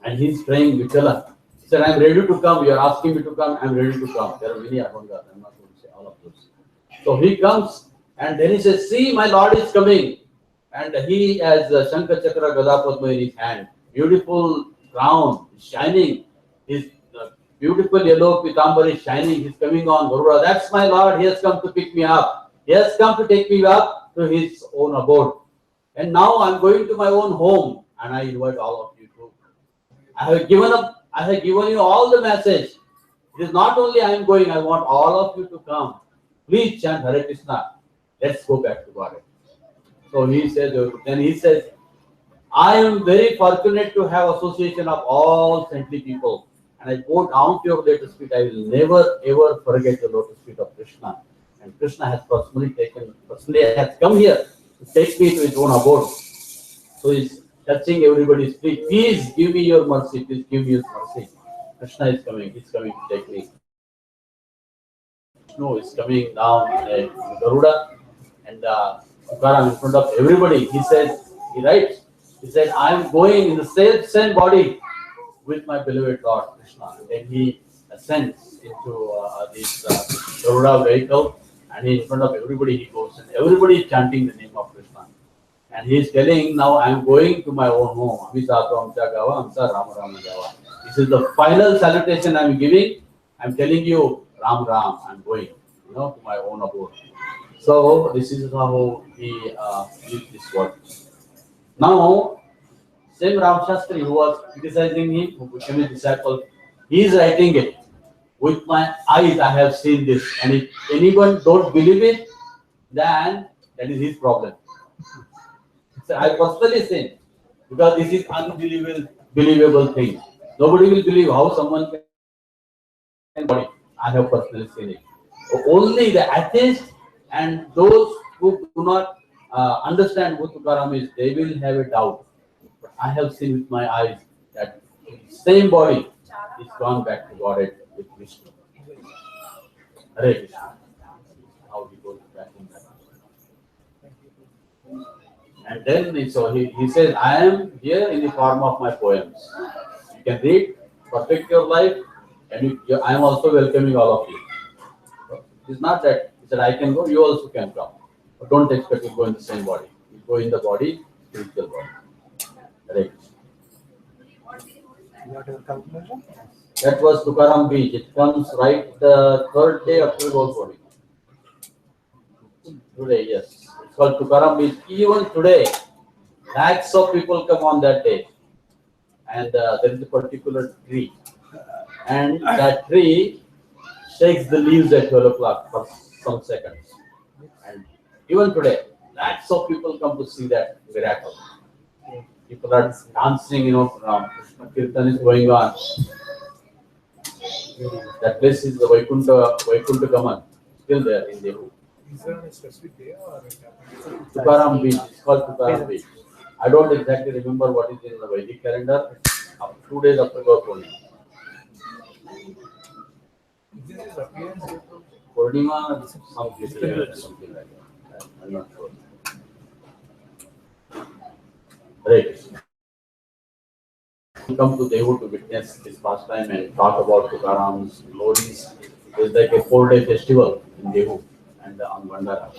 And he's praying Vitala. He said, "I'm ready to come. You are asking me to come. I'm ready to come." There are many Abhangas. I'm not going to say all of those. So he comes and then he says, "See, my Lord is coming." And he has Shankar Chakra Gada Padma in his hand. Beautiful crown, shining. His beautiful yellow pitambar is shining. He's coming on Garuda. "That's my Lord. He has come to pick me up. He has come to take me up to his own abode. And now I'm going to my own home. And I invite all of you to. I have given you all the message. It is not only I am going, I want all of you to come. Please chant Hare Krishna. Let's go back to God." So he says, "I am very fortunate to have association of all saintly people. And I go down to your lotus feet. I will never ever forget the lotus feet of Krishna. And Krishna has personally has come here to take me to his own abode." So he's touching everybody's feet. "Please give me your mercy. Please give me your mercy. Krishna is coming. He's coming to take me." Vishnu is coming down Garuda, and Tukaram in front of everybody. He writes, he said, "I am going in the same body with my beloved Lord Krishna." And then he ascends into this Garuda vehicle, and in front of everybody he goes, and everybody is chanting the name of Krishna. And he is telling, "Now I am going to my own home. Amisa Amcha Gava, Amsa Ram Ram Gava." This is the final salutation I am giving. I am telling you, Ram Ram, I am going, to my own abode. So this is how he used this word. Now, same Ram Shastri who was criticizing him, who became a disciple, he is writing it. "With my eyes I have seen this." And if anyone don't believe it, then that is his problem. So I personally say, because this is unbelievable thing. Nobody will believe how someone can body. I have personally seen it. Only the atheists and those who do not understand who Tukaram is, they will have a doubt. But I have seen with my eyes that same body is gone back to Godhead with Vishnu. Hare Krishna. How he goes back in that. And then so he says, "I am here in the form of my poems. You can read, perfect your life, and I am also welcoming all of you." So it's not that he said, "I can go, you also can come." But don't expect to go in the same body. You go in the body, spiritual body. Right. That was Tukaram Beach. It comes right the third day after Gold Body. Today, yes. It's called Tukaram Beach. Even today, lakhs of people come on that day. And there is a particular tree. And that tree shakes the leaves at 12 o'clock for some seconds. And even today, lakhs of people come to see that miracle. People are dancing, Krishna Kirtan is going on. That place is the Vaikuntha Gaman, still there in Dehu. Is there a specific day or it happens? Tukaram Beach, it's called Tukaram Beach. I don't exactly remember what is in the Vedic calendar. 2 days after Gaur Purnima. This is appearance date of Purnima, something like that. I'm not sure. Right. Come to Dehu to witness this pastime and talk about Tukaram's glories. It's like a 4-day festival in Dehu and on Bandara.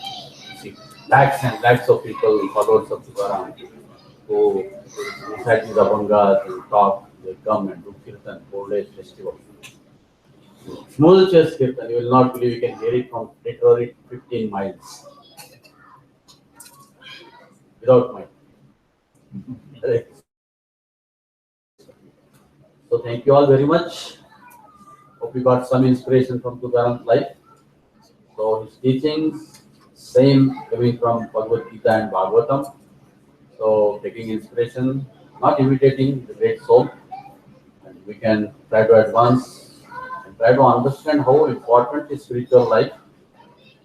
See, lakhs and lakhs of people, followers of Tukaram, who recite his Abhangas and talk, they come and do Kirtan, 4-day festival. Small church Kirtan, you will not believe, you can hear it from literally 15 miles. Without mic. Right. So thank you all very much. Hope you got some inspiration from Tukaram's life. So his teachings, same coming from Bhagavad Gita and Bhagavatam. So taking inspiration, not imitating the great soul. And we can try to advance and try to understand how important is spiritual life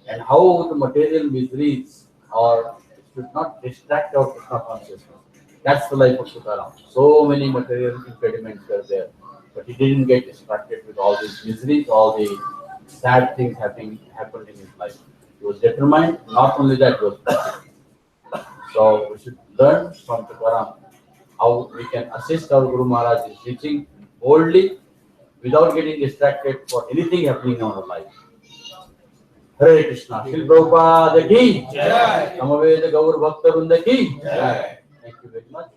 and how the material miseries are should not distract our Krishna consciousness. That's the life of Tukaram. So many material impediments were there, but he didn't get distracted with all these miseries, all the sad things happened in his life. He was determined. Not only that, he was practical. So we should learn from Tukaram how we can assist our Guru Maharaj in teaching boldly without getting distracted for anything happening in our life. Hare Krishna. Shri Prabhupada ki Jai. Samaveda Gaur Bhakta Vrinda ki Jai. Thank you very much.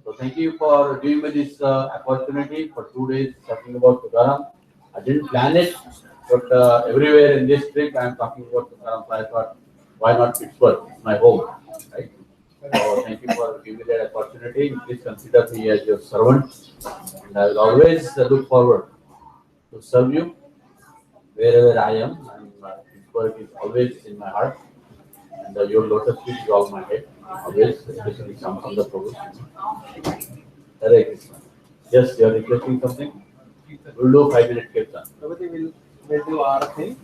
So thank you for giving me this opportunity for 2 days talking about Tukaram. I didn't plan it, but everywhere in this trip I am talking about Tukaram. So I thought, why not Pittsburgh? It's my home, right? So thank you for giving me that opportunity. Please consider me as your servant, and I will always look forward to serve you wherever I am. And Pittsburgh is always in my heart, and your lotus feet is all my head. Always, especially some from the Prabhu. Hare Krishna. Yes, you are requesting something? We'll do 5-minute kirtan. Prabhuji will do our thing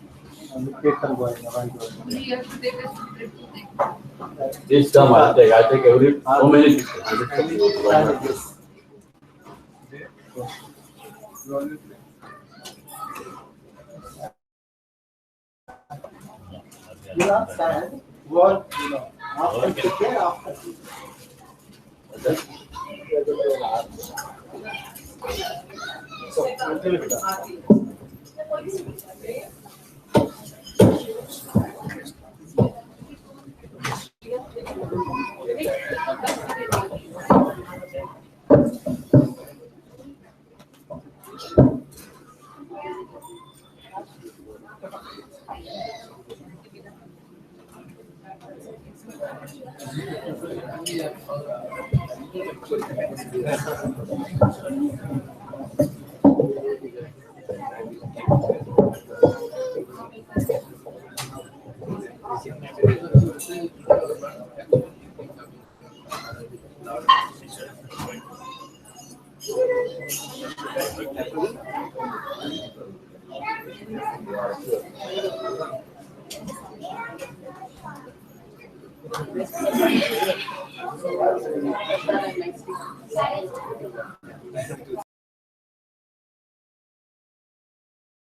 and the kirtan going around. We have to take a trip to take. This time I'll take every so many kirtans. You are sad. What, after cricket, after so, until it